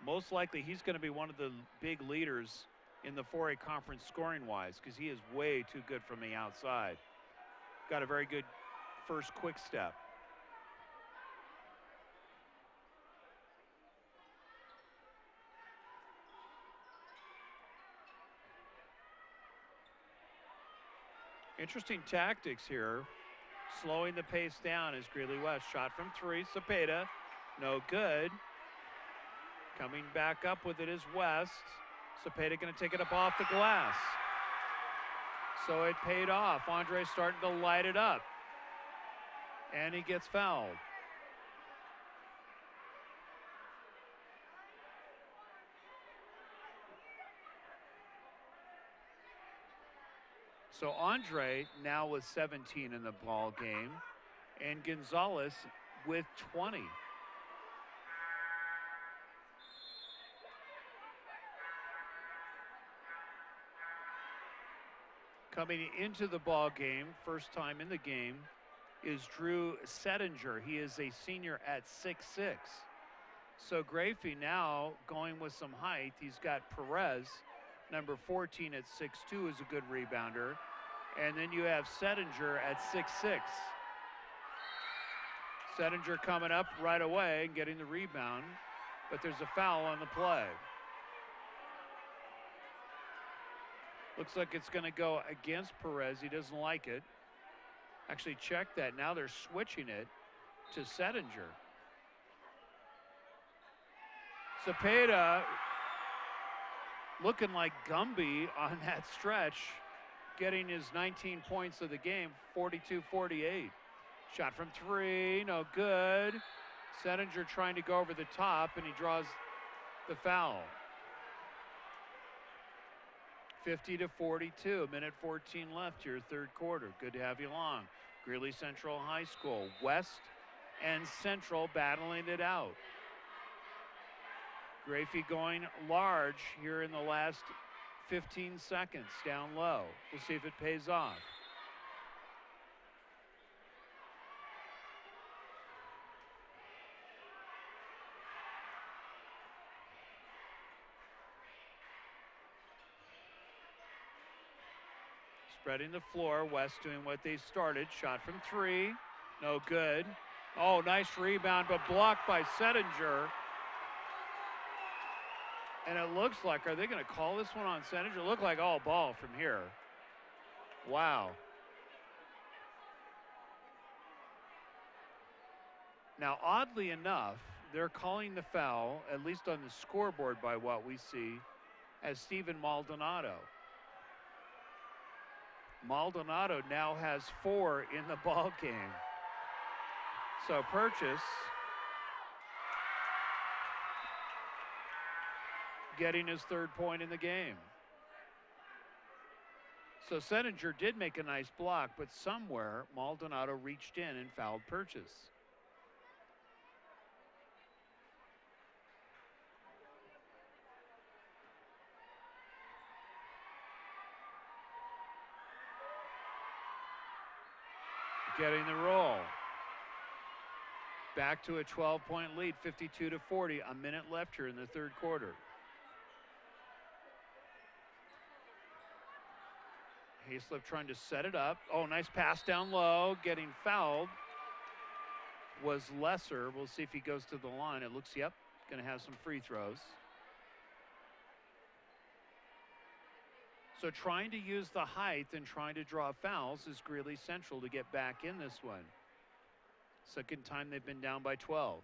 most likely he's going to be one of the big leaders in the 4A conference scoring-wise because he is way too good from the outside. Got a very good first quick step. Interesting tactics here. Slowing the pace down as Greeley West. Shot from 3, Cepeda, no good. Coming back up with it is West. Cepeda going to take it up off the glass. So it paid off. Andre starting to light it up. And he gets fouled. So Andre now with 17 in the ball game, and Gonzalez with 20. Coming into the ball game, first time in the game, is Drew Settinger. He is a senior at 6'6". So Gracie now going with some height. He's got Perez, number 14 at 6'2", is a good rebounder. And then you have Settinger at 6'6". Settinger coming up right away and getting the rebound, but there's a foul on the play. Looks like it's going to go against Perez. He doesn't like it. Actually, check that. Now they're switching it to Settinger. Cepeda looking like Gumby on that stretch, getting his 19 points of the game, 42-48. Shot from 3, no good. Settinger trying to go over the top, and he draws the foul. 50-42, a minute 14 left here, third quarter. Good to have you along. Greeley Central High School, West and Central battling it out. Gracie going large here in the last 15 seconds, down low. We'll see if it pays off. Spreading the floor, West doing what they started. Shot from 3, no good. Oh, nice rebound, but blocked by Settinger. And it looks like, are they going to call this one on Settinger? It looked like all ball from here. Wow. Now, oddly enough, they're calling the foul, at least on the scoreboard by what we see, as Steven Maldonado. Maldonado now has 4 in the ball game. So Purchase getting his 3rd point in the game. So Settinger did make a nice block, but somewhere Maldonado reached in and fouled Purchase. Getting the roll. Back to a 12-point lead, 52-40. A minute left here in the third quarter. Hayslip trying to set it up. Oh, nice pass down low. Getting fouled was Lesser. We'll see if he goes to the line. It looks, yep, going to have some free throws. So trying to use the height and trying to draw fouls is Greeley Central to get back in this one. Second time they've been down by 12.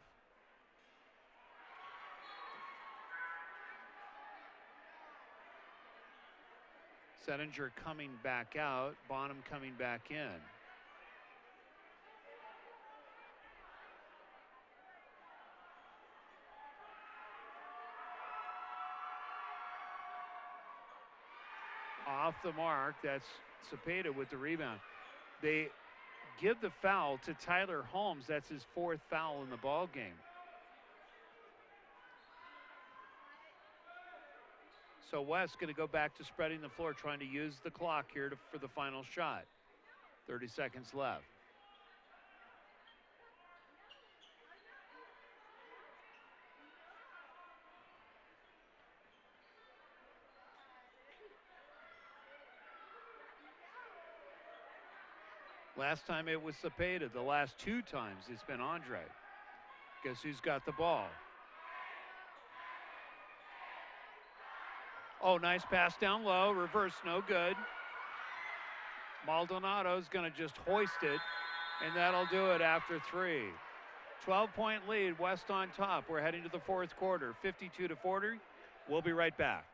Settinger coming back out, Bonham coming back in. off the mark. That's Cepeda with the rebound. They give the foul to Tyler Holmes. That's his 4th foul in the ball game. So West going to go back to spreading the floor, trying to use the clock here for the final shot. 30 seconds left. Last time it was Cepeda. The last 2 times it's been Andre. Guess who's got the ball? Oh, nice pass down low. Reverse, no good. Maldonado's going to just hoist it, and that'll do it after 3. 12-point lead, West on top. We're heading to the 4th quarter, 52-40. We'll be right back.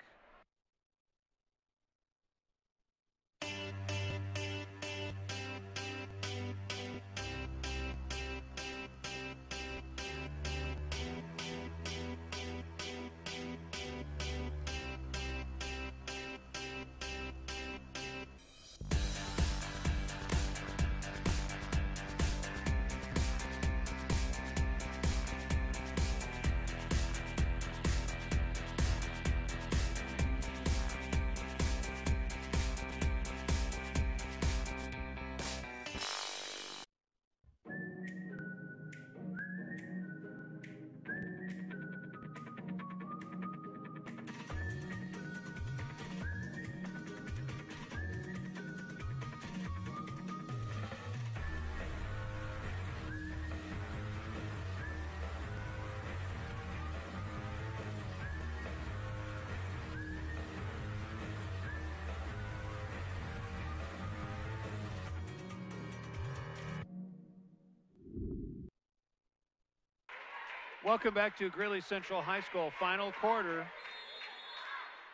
Welcome back to Greeley Central High School final quarter.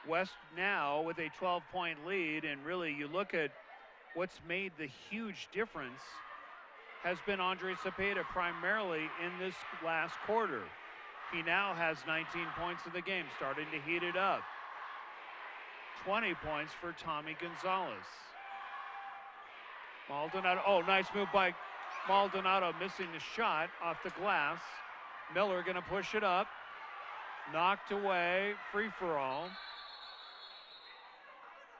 West now with a 12-point lead, and really you look at what's made the huge difference has been Andre Cepeda primarily in this last quarter. He now has 19 points in the game, starting to heat it up. 20 points for Tommy Gonzalez. Maldonado, oh, nice move by Maldonado, missing the shot off the glass. Miller going to push it up. Knocked away, free-for-all.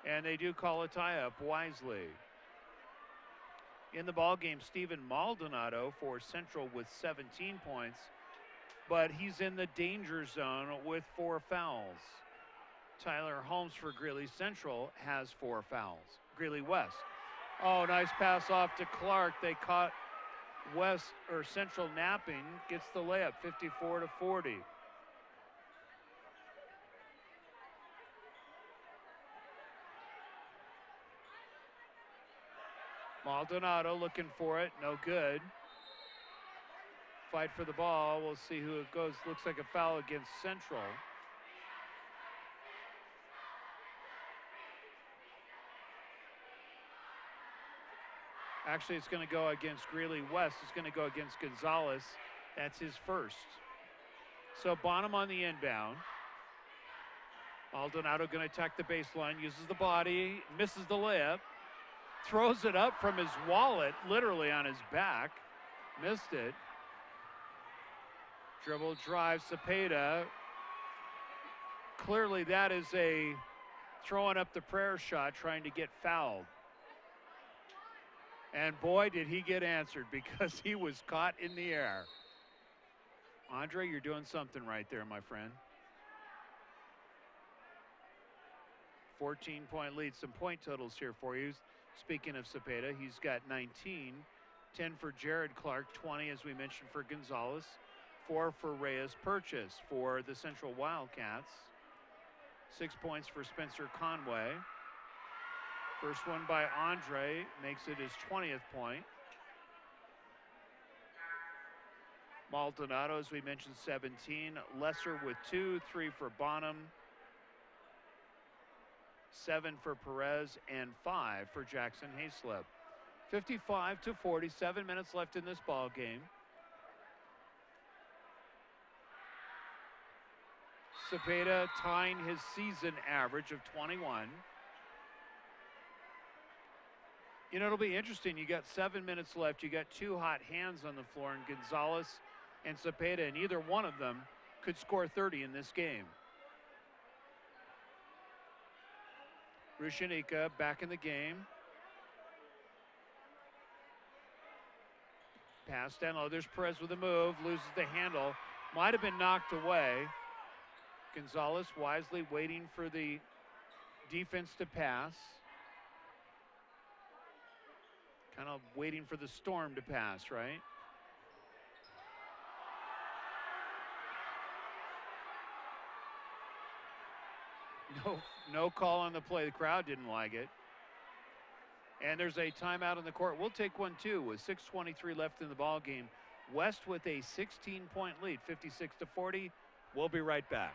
And they do call a tie-up wisely. In the ballgame, Steven Maldonado for Central with 17 points, but he's in the danger zone with 4 fouls. Tyler Holmes for Greeley Central has 4 fouls. Greeley West. Oh, nice pass off to Clark. They caught West or Central napping, gets the layup, 54-40. Maldonado looking for it, no good. Fight for the ball, we'll see who it goes. Looks like a foul against Central. Actually, it's going to go against Greeley West. It's going to go against Gonzalez. That's his first. So Bonham on the inbound. Maldonado going to attack the baseline, uses the body, misses the layup, throws it up from his wallet, literally on his back. Missed it. Dribble drive, Cepeda. Clearly that is a throwing up the prayer shot, trying to get fouled. And boy, did he get answered, because he was caught in the air. Andre, you're doing something right there, my friend. 14-point lead. Some point totals here for you. Speaking of Cepeda, he's got 19. 10 for Jared Clark, 20 as we mentioned for Gonzalez. 4 for Reyes Purchase for the Central Wildcats. 6 points for Spencer Conway. First one by Andre makes it his 20th point. Maldonado, as we mentioned, 17. Lesser with 2, 3 for Bonham, 7 for Perez, and 5 for Jackson Hayslip. 55-40, 7 minutes left in this ball game. Cepeda tying his season average of 21. You know, it'll be interesting. You got 7 minutes left. You got two hot hands on the floor, and Gonzalez and Cepeda, and either one of them could score 30 in this game. Rushanika back in the game. Pass down low. There's Perez with a move. Loses the handle. Might have been knocked away. Gonzalez wisely waiting for the defense to pass. Kind of waiting for the storm to pass, right? No call on the play. The crowd didn't like it. And there's a timeout on the court. We'll take one too with 6:23 left in the ball game. West with a 16-point lead, 56-40. We'll be right back.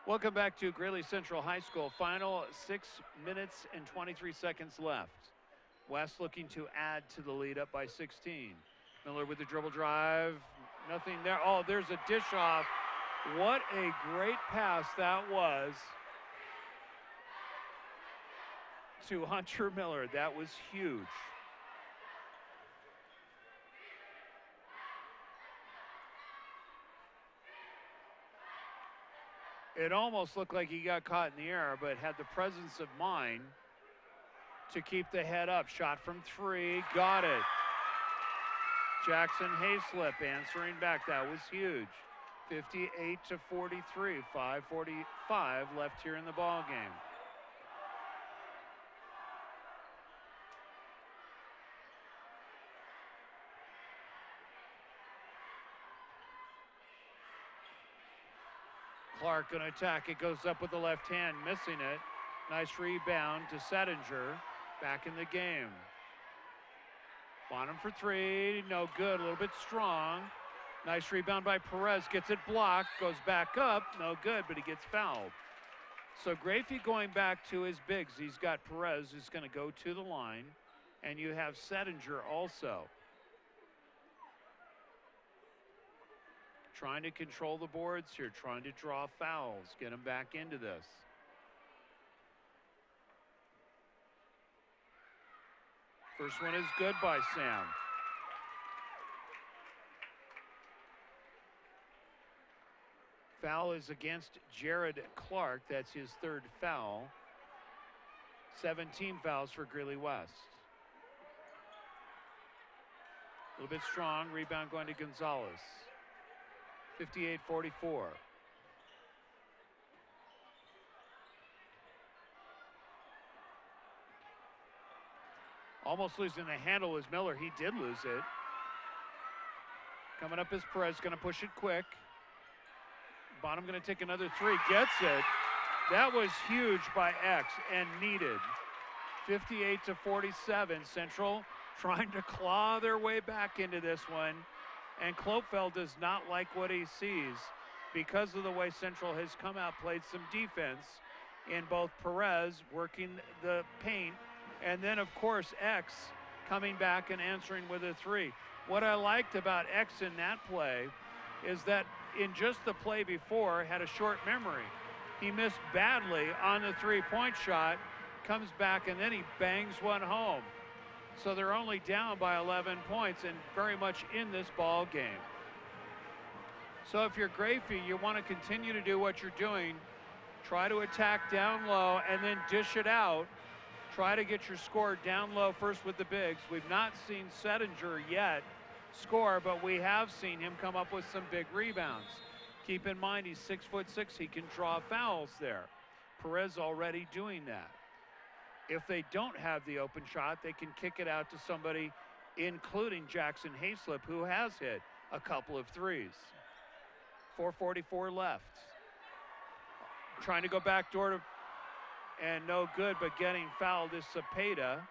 Welcome back to Greeley Central High School. Final 6 minutes and 23 seconds left. West looking to add to the lead, up by 16. Miller with the dribble drive. Nothing there. Oh, there's a dish off. What a great pass that was to Hunter Miller. That was huge. It almost looked like he got caught in the air, but had the presence of mind to keep the head up. Shot from three, got it. Jackson Hayslip answering back. That was huge. 58-43, 5:45 left here in the ball game. Clark going to attack. It goes up with the left hand, missing it. Nice rebound to Settinger. Back in the game. Bonham for three. No good. A little bit strong. Nice rebound by Perez. Gets it blocked. Goes back up. No good, but he gets fouled. So Grafey going back to his bigs. He's got Perez who's going to go to the line. And you have Settinger also. Trying to control the boards here, trying to draw fouls, get them back into this. First one is good by Sam. Foul is against Jared Clark. That's his third foul. 17 fouls for Greeley West. A little bit strong, rebound going to Gonzalez. 58-44. Almost losing the handle was Miller. He did lose it. Coming up is Perez, going to push it quick. Bonham going to take another three, gets it. That was huge by X and needed. 58-47. Central trying to claw their way back into this one. And Klopfeld does not like what he sees because of the way Central has come out, played some defense in both Perez working the paint, and then, of course, X coming back and answering with a three. What I liked about X in that play is that in just the play before, had a short memory. He missed badly on the three-point shot, comes back, and then he bangs one home. So they're only down by 11 points and very much in this ball game. So if you're Grafey, you want to continue to do what you're doing. Try to attack down low and then dish it out. Try to get your score down low first with the bigs. We've not seen Settinger yet score, but we have seen him come up with some big rebounds. Keep in mind, he's 6'6". He can draw fouls there. Perez already doing that. If they don't have the open shot, they can kick it out to somebody, including Jackson Hayslip, who has hit a couple of threes. 4:44 left. Trying to go backdoor to, and no good, but getting fouled is Cepeda.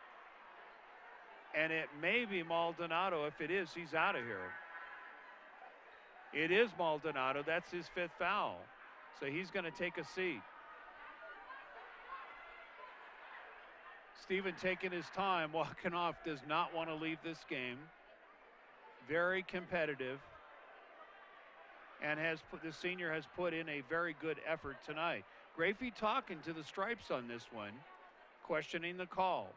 And it may be Maldonado. If it is, he's out of here. It is Maldonado. That's his 5th foul. So he's going to take a seat. Steven taking his time, walking off, does not want to leave this game. Very competitive. And the senior has put in a very good effort tonight. Grafey talking to the Stripes on this one, questioning the call.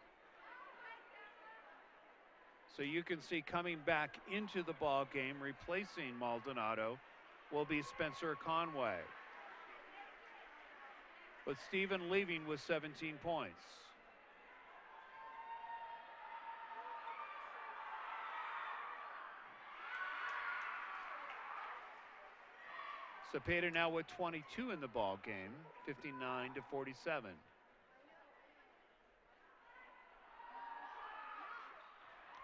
So you can see coming back into the ball game, replacing Maldonado, will be Spencer Conway. But Steven leaving with 17 points. Cepeda now with 22 in the ball game, 59-47.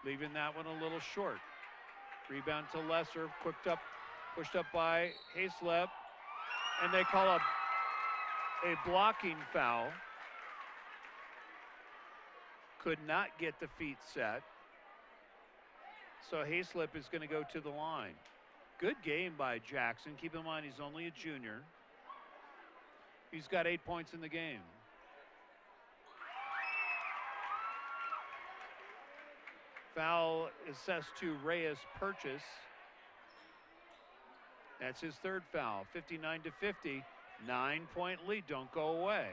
Leaving that one a little short. Rebound to Lesser, pushed up by Hayslip, and they call a blocking foul. Could not get the feet set. So Hayslip is going to go to the line. Good game by Jackson. Keep in mind he's only a junior. He's got 8 points in the game. Foul assessed to Reyes Purchase. That's his 3rd foul. 59-50. 9-point lead. Don't go away.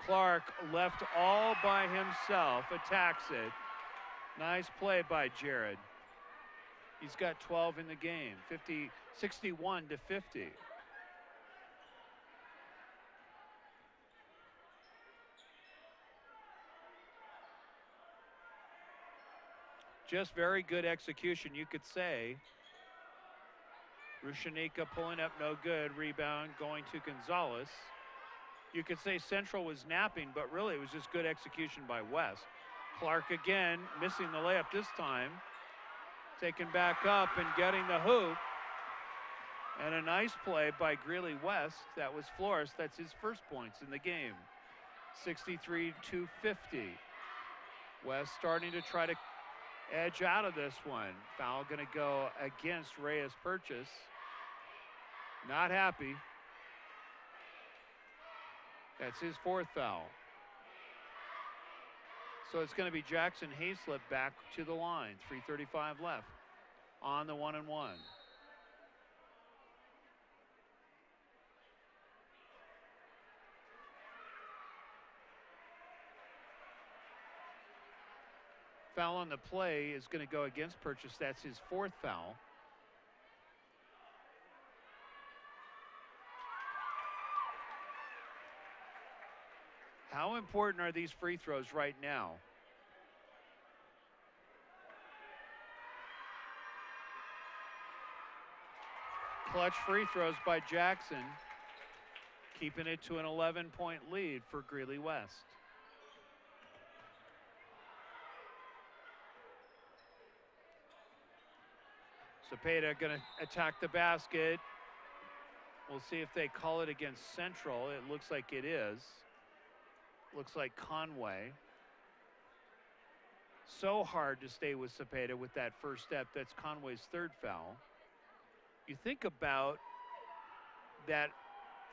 Clark left all by himself, attacks it. Nice play by Jared. He's got 12 in the game, 61-50. Just very good execution, you could say. Rushanika pulling up, no good. Rebound going to Gonzalez. You could say Central was napping, but really it was just good execution by West. Clark again, missing the layup this time. Taken back up and getting the hoop. And a nice play by Greeley West. That was Flores. That's his first points in the game. 63-50. West starting to try to edge out of this one. Foul going to go against Reyes Purchase. Not happy. That's his 4th foul. So it's going to be Jackson Hayslip back to the line. 3:35 left on the 1-and-1. Foul on the play is going to go against Purchase. That's his 4th foul. How important are these free throws right now? Clutch free throws by Jackson, keeping it to an 11-point lead for Greeley West. Cepeda going to attack the basket. We'll see if they call it against Central. It looks like it is. Looks like Conway. So hard to stay with Cepeda with that first step. That's Conway's 3rd foul. You think about that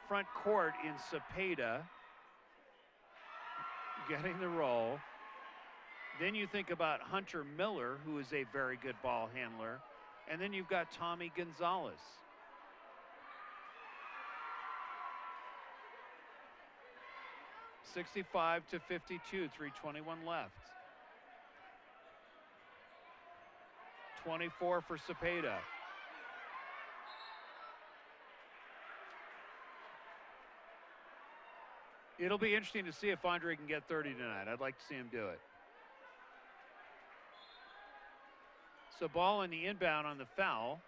front court in Cepeda getting the roll. Then you think about Hunter Miller, who is a very good ball handler. And then you've got Tommy Gonzalez. (65-52), 3:21 left. 24 for Cepeda. It'll be interesting to see if Andre can get 30 tonight. I'd like to see him do it. So ball in the inbound on the foul.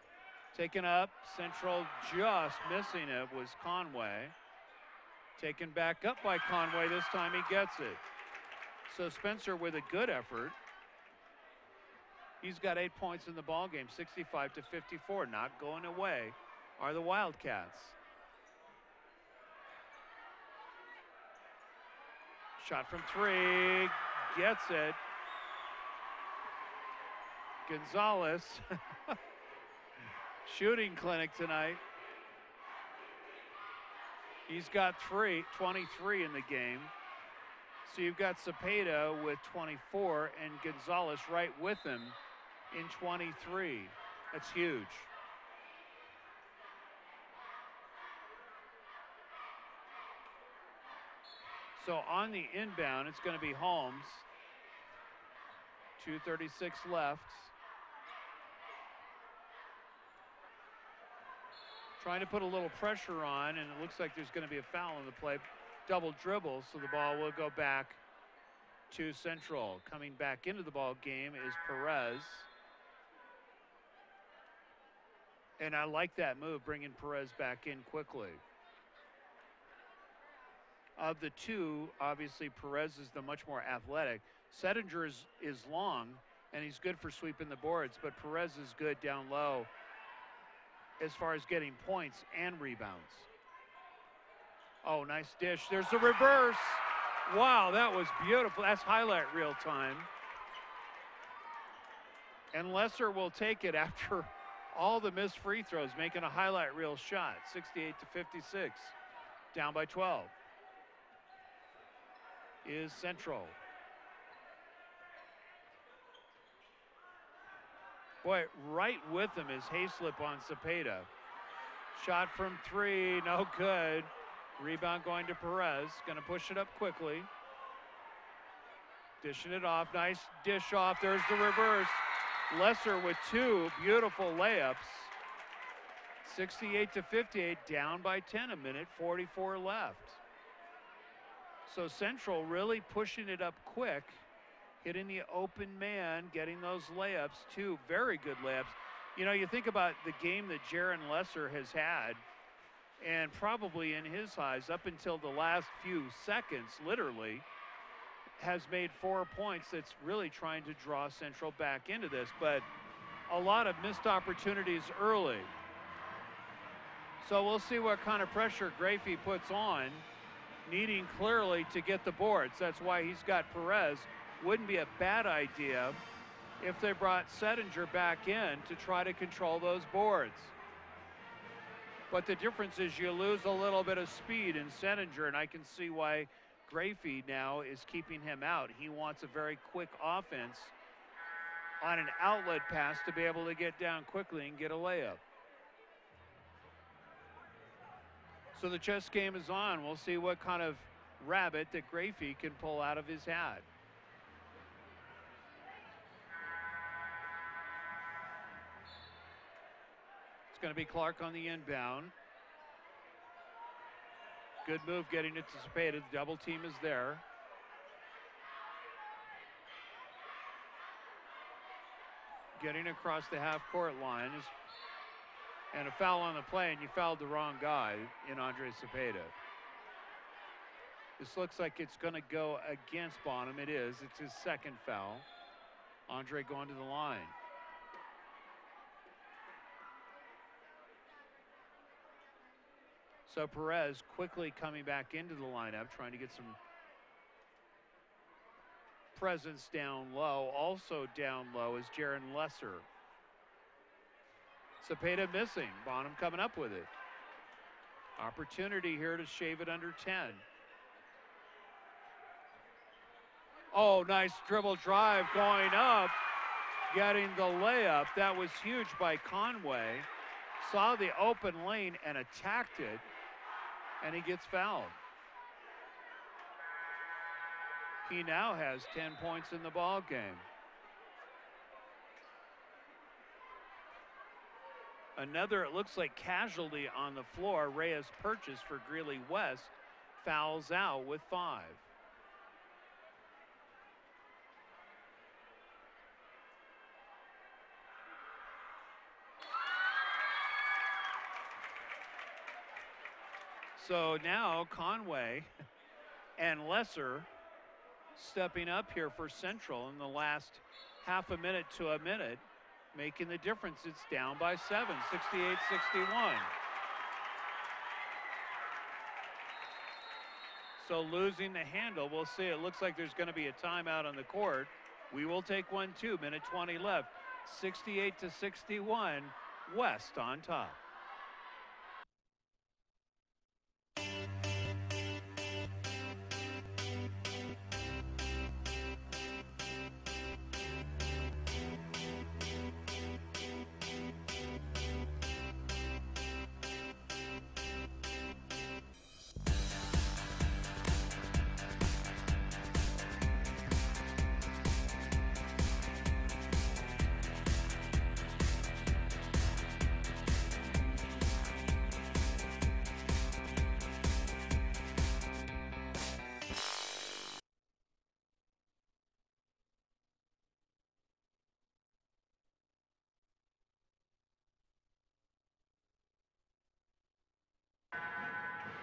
Taken up, Central just missing it was Conway. Taken back up by Conway, this time he gets it. So Spencer with a good effort. He's got 8 points in the ball game, 65-54. Not going away are the Wildcats. Shot from 3, gets it. Gonzalez, shooting clinic tonight. He's got 23 in the game. So you've got Cepeda with 24 and Gonzalez right with him in 23. That's huge. So on the inbound, it's going to be Holmes. 2:36 left. Trying to put a little pressure on, and it looks like there's going to be a foul in the play. Double dribble, so the ball will go back to Central. Coming back into the ball game is Perez. And I like that move, bringing Perez back in quickly. Of the two, obviously Perez is the much more athletic. Settinger is long, and he's good for sweeping the boards, but Perez is good down low as far as getting points and rebounds. Oh, nice dish. There's the reverse. Wow, that was beautiful. That's highlight reel time. And Lesser will take it after all the missed free throws, making a highlight reel shot, 68-56. Down by 12 is Central. Boy, right with him is Hayslip on Cepeda. Shot from 3, no good. Rebound going to Perez, gonna push it up quickly. Dishing it off, nice dish off, there's the reverse. Lesser with 2 beautiful layups. 68-58, down by 10, a minute 44 left. So Central really pushing it up quick, hitting the open man, getting those layups, 2 very good layups. You know, you think about the game that Jaron Lesser has had, and probably in his eyes, up until the last few seconds, literally, has made 4 points. That's really trying to draw Central back into this, but a lot of missed opportunities early. So we'll see what kind of pressure Grafey puts on, needing clearly to get the boards. That's why he's got Perez. Wouldn't be a bad idea if they brought Settinger back in to try to control those boards. But the difference is you lose a little bit of speed in Settinger, and I can see why Grafey now is keeping him out. He wants a very quick offense on an outlet pass to be able to get down quickly and get a layup. So the chess game is on. We'll see what kind of rabbit that Grafey can pull out of his hat. It's going to be Clark on the inbound. Good move getting it to Cepeda. The double team is there. Getting across the half-court line is, and a foul on the play, and you fouled the wrong guy in Andre Cepeda. This looks like it's going to go against Bonham. It is. It's his second foul. Andre going to the line. So Perez quickly coming back into the lineup, trying to get some presence down low. Also down low is Jaron Lesser. Cepeda missing. Bonham coming up with it. Opportunity here to shave it under 10. Oh, nice dribble drive going up, getting the layup. That was huge by Conway. Saw the open lane and attacked it, and he gets fouled. He now has 10 points in the ball game. Another, it looks like, casualty on the floor. Reyes Purchase for Greeley West fouls out with 5. So now Conway and Lesser stepping up here for Central in the last half a minute to a minute, making the difference. It's down by 7, 68-61. So losing the handle, we'll see. It looks like there's going to be a timeout on the court. We will take one too. Minute 20 left. 68-61. West on top.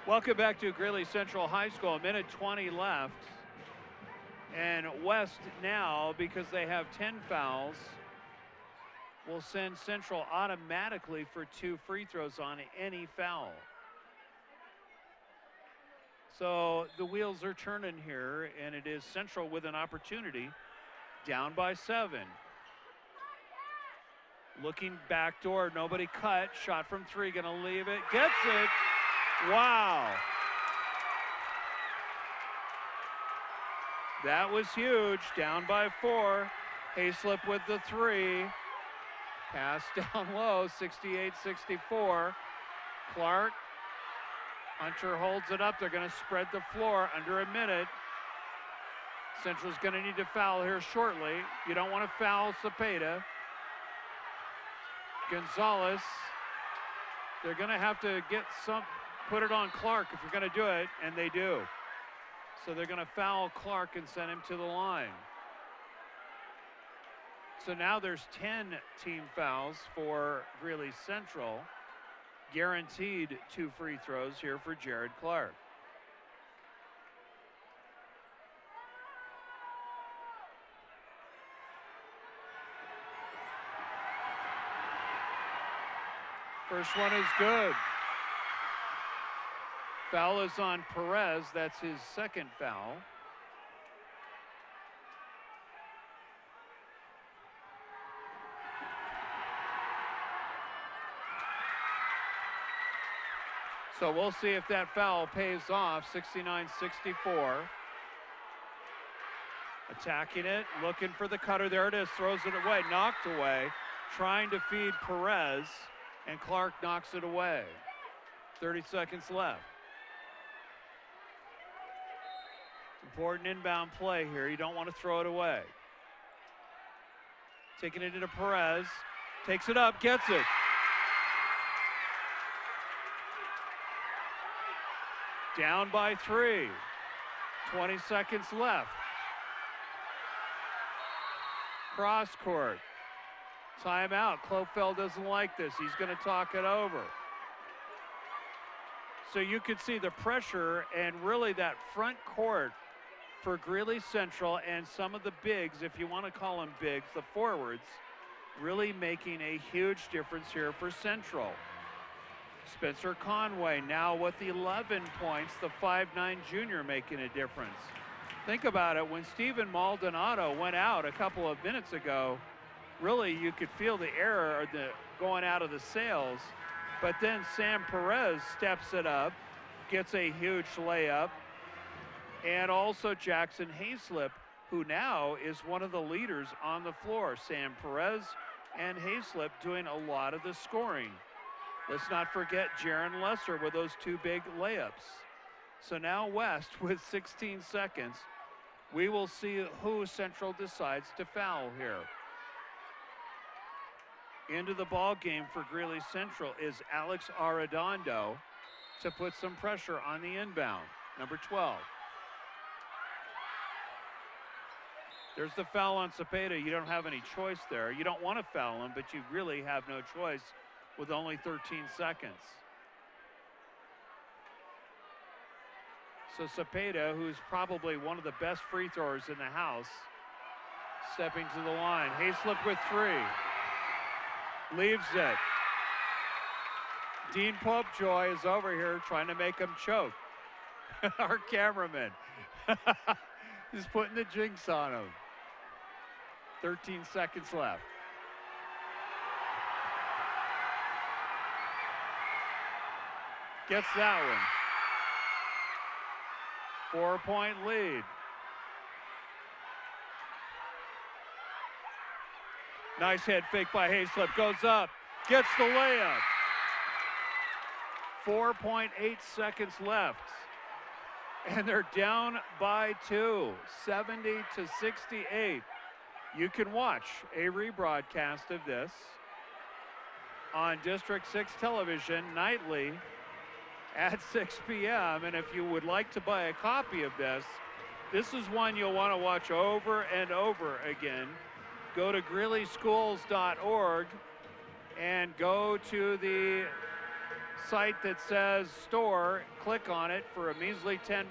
Welcome back to Greeley Central High School. Minute 20 left. And West now, because they have 10 fouls, will send Central automatically for 2 free throws on any foul. So the wheels are turning here, and it is Central with an opportunity, down by 7. Looking backdoor, nobody cut. Shot from 3, gonna leave it, gets it. Wow. That was huge, down by 4. Hayslip with the 3. Pass down low, 68-64. Clark, Hunter holds it up. They're gonna spread the floor under a minute. Central's gonna need to foul here shortly. You don't wanna foul Cepeda. Gonzalez, they're gonna have to get put it on Clark if you're going to do it, and they do. So they're going to foul Clark and send him to the line. So now there's 10 team fouls for Greeley Central. Guaranteed 2 free throws here for Jared Clark. First one is good. Foul is on Perez. That's his second foul. So we'll see if that foul pays off. 69-64. Attacking it, looking for the cutter. There it is, throws it away, knocked away. Trying to feed Perez, and Clark knocks it away. 30 seconds left. Important inbound play here. You don't want to throw it away. Taking it into Perez. Takes it up, gets it. Down by 3. 20 seconds left. Cross court. Timeout. Klofeld doesn't like this. He's going to talk it over. So you could see the pressure and really that front court for Greeley Central and some of the bigs, if you want to call them bigs, the forwards, really making a huge difference here for Central. Spencer Conway now with 11 points, the 5'9" junior making a difference. Think about it, when Steven Maldonado went out a couple of minutes ago, really you could feel the error going out of the sails, but then Sam Perez steps it up, gets a huge layup, and also Jackson Hayslip, who now is one of the leaders on the floor. Sam Perez and Hayslip doing a lot of the scoring. Let's not forget Jaron Lesser with those 2 big layups. So now West with 16 seconds. We will see who Central decides to foul here. Into the ball game for Greeley Central is Alex Arredondo to put some pressure on the inbound, number 12. There's the foul on Cepeda. You don't have any choice there. You don't want to foul him, but you really have no choice with only 13 seconds. So Cepeda, who's probably one of the best free throwers in the house, stepping to the line. Hayslip with 3. Leaves it. Dean Popejoy is over here trying to make him choke. Our cameraman. He's putting the jinx on him. 13 seconds left. Gets that one. 4-point lead. Nice head fake by Hayslip. Goes up. Gets the layup. 4.8 seconds left. And they're down by 2, 70-68. You can watch a rebroadcast of this on District 6 television nightly at 6 p.m. And if you would like to buy a copy of this, this is one you'll want to watch over and over again. Go to greeleyschools.org and go to the site that says store, click on it for a measly $10.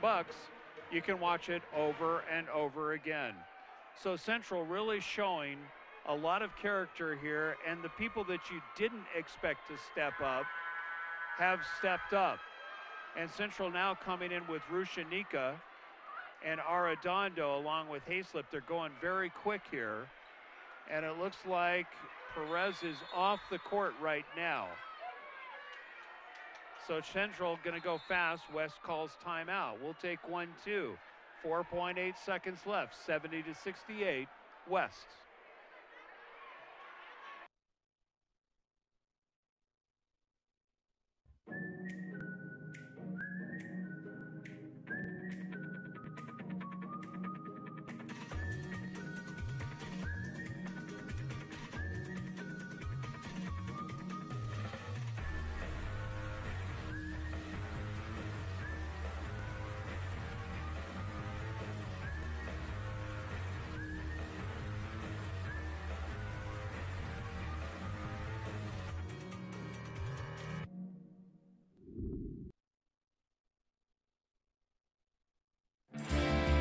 You can watch it over and over again. So Central really showing a lot of character here, and the people that you didn't expect to step up have stepped up. And Central now coming in with Rushanika and Arredondo along with Hayslip. They're going very quick here. And it looks like Perez is off the court right now. So Central going to go fast. West calls timeout. We'll take 1-2. 4.8 seconds left. 70-68 West.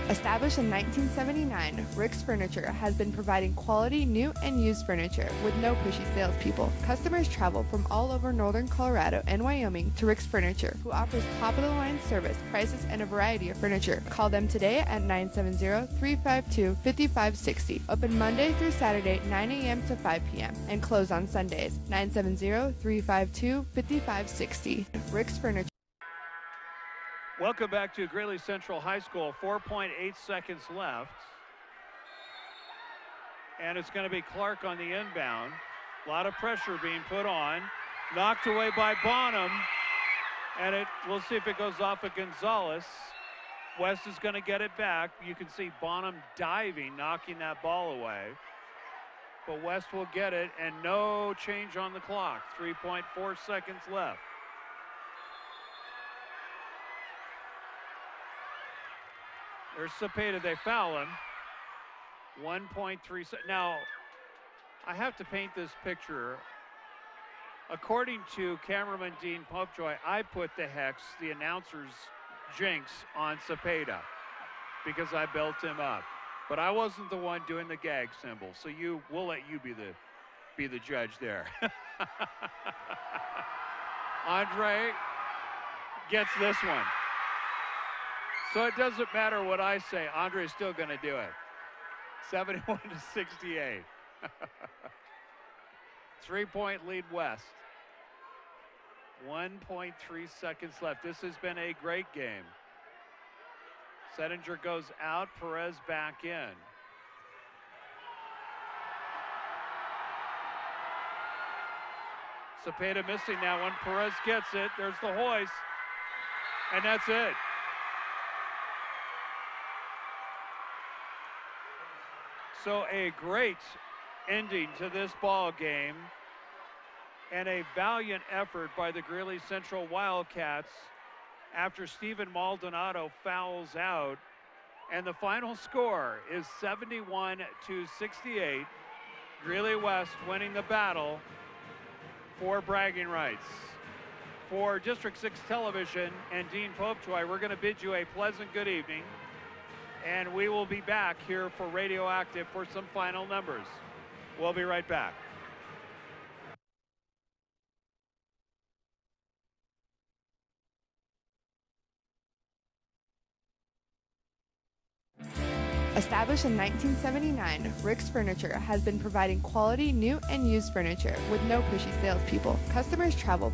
Established in 1979, Rick's Furniture has been providing quality new and used furniture with no pushy salespeople. Customers travel from all over northern Colorado and Wyoming to Rick's Furniture, who offers top-of-the-line service, prices, and a variety of furniture. Call them today at 970-352-5560. Open Monday through Saturday, 9 a.m. to 5 p.m. and close on Sundays, 970-352-5560. Rick's Furniture. Welcome back to Greeley Central High School. 4.8 seconds left. And it's going to be Clark on the inbound. A lot of pressure being put on. Knocked away by Bonham. And we'll see if it goes off of Gonzalez. West is going to get it back. You can see Bonham diving, knocking that ball away. But West will get it, and no change on the clock. 3.4 seconds left. There's Cepeda, they foul him. 1.3. Now, I have to paint this picture. According to cameraman Dean Popejoy, I put the hex, the announcer's jinx, on Cepeda because I built him up. But I wasn't the one doing the gag symbol, so we'll let you be the judge there. Andre gets this one. So it doesn't matter what I say, Andre's still going to do it. 71-68. 3-point lead West. 1.3 seconds left. This has been a great game. Settinger goes out, Perez back in. Cepeda missing that one. Perez gets it. There's the hoist. And that's it. So a great ending to this ball game and a valiant effort by the Greeley Central Wildcats after Stephen Maldonado fouls out. And the final score is 71-68. Greeley West winning the battle for bragging rights. For District 6 Television and Dean Popejoy, we're going to bid you a pleasant good evening. And we will be back here for Radioactive for some final numbers. We'll be right back. Established in 1979, Rick's Furniture has been providing quality new and used furniture with no pushy salespeople. Customers travel.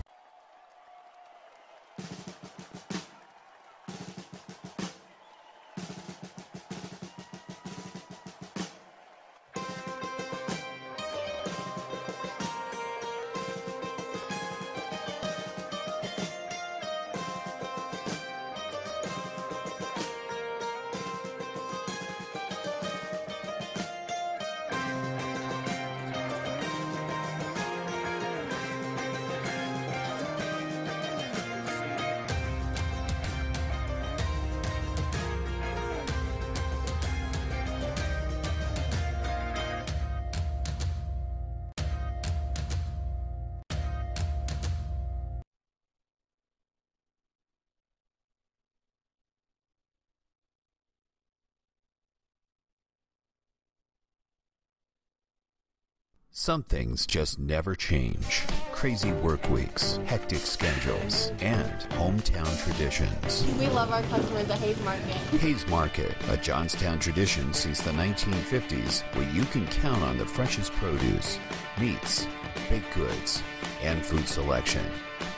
Some things just never change. Crazy work weeks, hectic schedules, and hometown traditions. We love our customers at Hayes Market. Hayes Market, a Johnstown tradition since the 1950s, where you can count on the freshest produce, meats, baked goods, and food selection.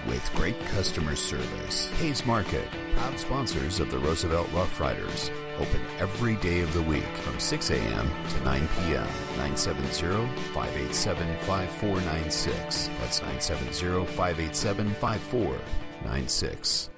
With great customer service. Hayes Market, proud sponsors of the Roosevelt Rough Riders. Open every day of the week from 6 a.m. to 9 p.m. 970-587-5496. That's 970-587-5496.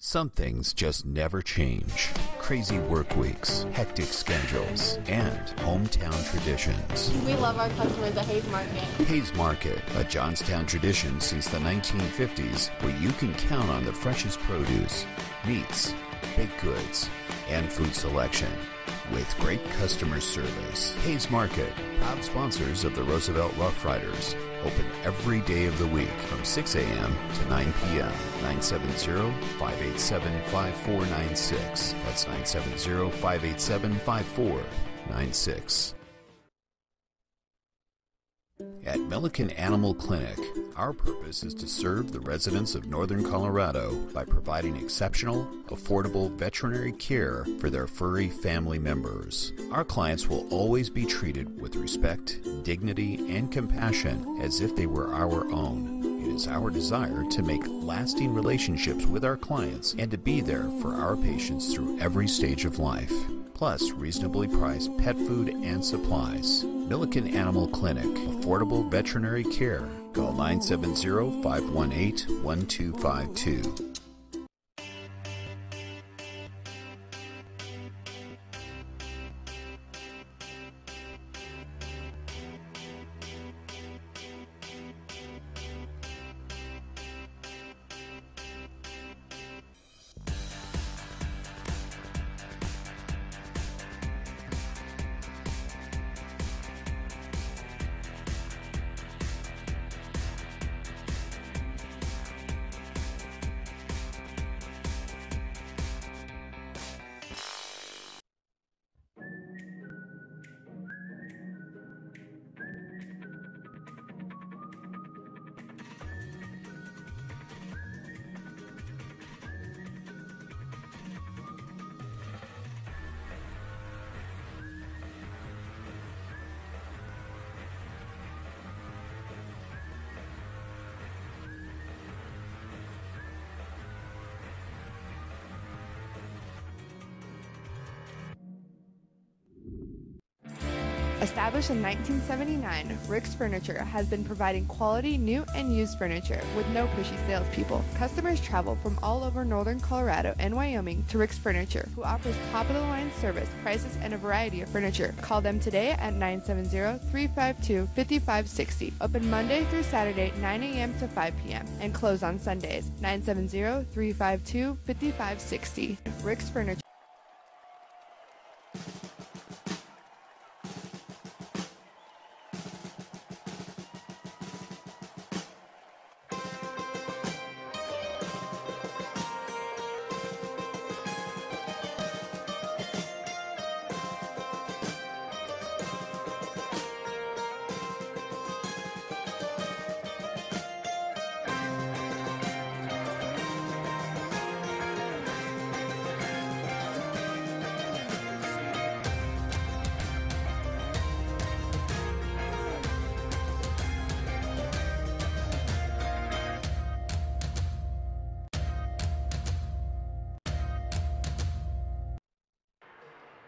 Some things just never change. Crazy work weeks, hectic schedules, and hometown traditions. We love our customers at Hayes Market. Hayes Market, a Johnstown tradition since the 1950s, where you can count on the freshest produce, meats, baked goods, and food selection. With great customer service. Hayes Market, proud sponsors of the Roosevelt Rough Riders. Open every day of the week from 6 a.m. to 9 p.m. 970-587-5496. That's 970-587-5496. At Milliken Animal Clinic, our purpose is to serve the residents of Northern Colorado by providing exceptional, affordable veterinary care for their furry family members. Our clients will always be treated with respect, dignity, and compassion as if they were our own. It is our desire to make lasting relationships with our clients and to be there for our patients through every stage of life. Plus reasonably priced pet food and supplies. Milliken Animal Clinic, affordable veterinary care. Call 970-518-1252. Established in 1979, Rick's Furniture has been providing quality new and used furniture with no pushy salespeople. Customers travel from all over northern Colorado and Wyoming to Rick's Furniture, who offers top-of-the-line service, prices, and a variety of furniture. Call them today at 970-352-5560. Open Monday through Saturday, 9 a.m. to 5 p.m. and close on Sundays, 970-352-5560. Rick's Furniture.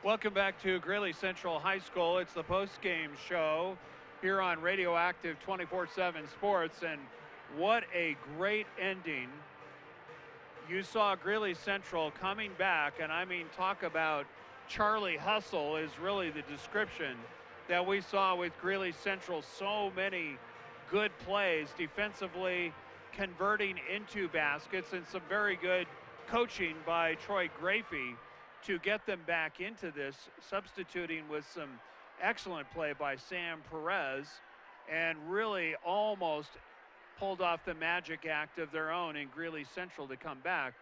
Welcome back to Greeley Central High School. It's the post-game show here on Radioactive 24/7 Sports, and what a great ending. You saw Greeley Central coming back, and I mean, talk about Charlie Hustle is really the description that we saw with Greeley Central. So many good plays defensively, converting into baskets, and some very good coaching by Troy Grafey to get them back into this, substituting with some excellent play by Sam Perez, and really almost pulled off the magic act of their own in Greeley Central to come back.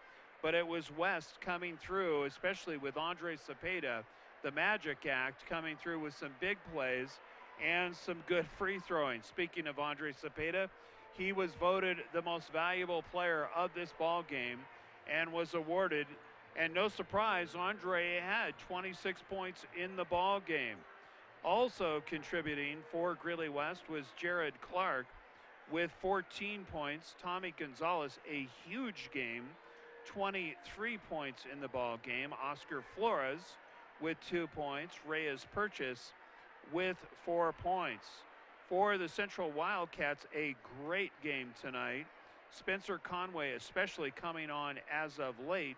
But it was West coming through, especially with Andre Cepeda, the magic act coming through with some big plays and some good free throwing. Speaking of Andre Cepeda, he was voted the most valuable player of this ball game and was awarded. And no surprise, Andre had 26 points in the ball game. Also contributing for Greeley West was Jared Clark with 14 points. Tommy Gonzalez, a huge game, 23 points in the ball game. Oscar Flores with 2 points. Reyes Purchase with 4 points. For the Central Wildcats, a great game tonight. Spencer Conway especially coming on as of late,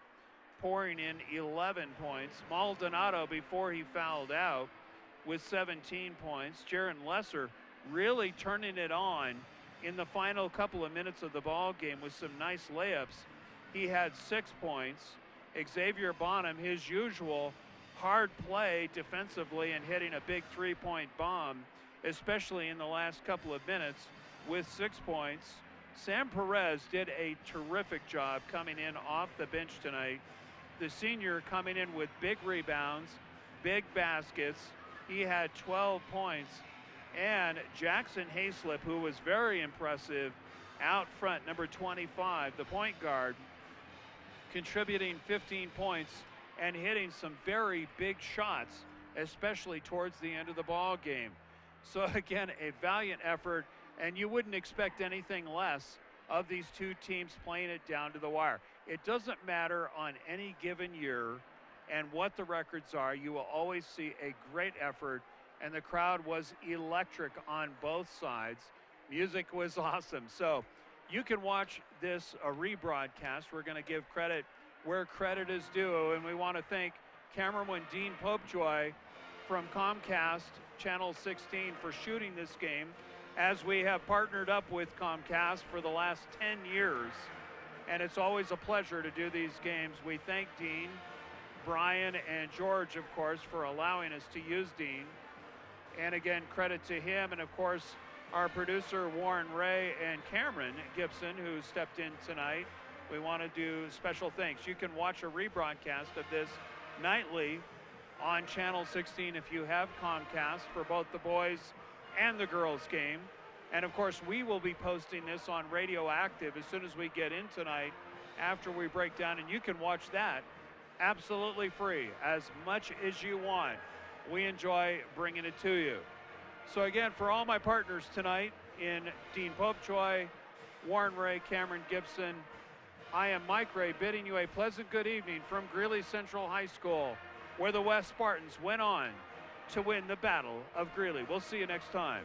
pouring in 11 points. Maldonado, before he fouled out, with 17 points. Jaron Lesser really turning it on in the final couple of minutes of the ball game with some nice layups. He had 6 points. Xavier Bonham, his usual hard play defensively and hitting a big three-point bomb, especially in the last couple of minutes, with 6 points. Sam Perez did a terrific job coming in off the bench tonight. The senior coming in with big rebounds, big baskets. He had 12 points. And Jackson Hayslip, who was very impressive out front, number 25, the point guard, contributing 15 points and hitting some very big shots, especially towards the end of the ball game. So again, a valiant effort, and you wouldn't expect anything less of these two teams playing it down to the wire. It doesn't matter on any given year and what the records are. You will always see a great effort, and the crowd was electric on both sides. Music was awesome. So you can watch this rebroadcast. We're going to give credit where credit is due, and we want to thank cameraman Dean Popejoy from Comcast Channel 16 for shooting this game, as we have partnered up with Comcast for the last 10 years. And it's always a pleasure to do these games. We thank Dean, Brian, and George, of course, for allowing us to use Dean. And again, credit to him, and of course, our producer, Warren Ray, and Cameron Gibson, who stepped in tonight. We want to do special thanks. You can watch a rebroadcast of this nightly on Channel 16 if you have Comcast for both the boys and the girls game. And of course, we will be posting this on Radioactive as soon as we get in tonight after we break down, and you can watch that absolutely free as much as you want. We enjoy bringing it to you. So again, for all my partners tonight in Dean Popejoy, Warren Ray, Cameron Gibson, I am Mike Ray, bidding you a pleasant good evening from Greeley Central High School, where the West Spartans went on to win the Battle of Greeley. We'll see you next time.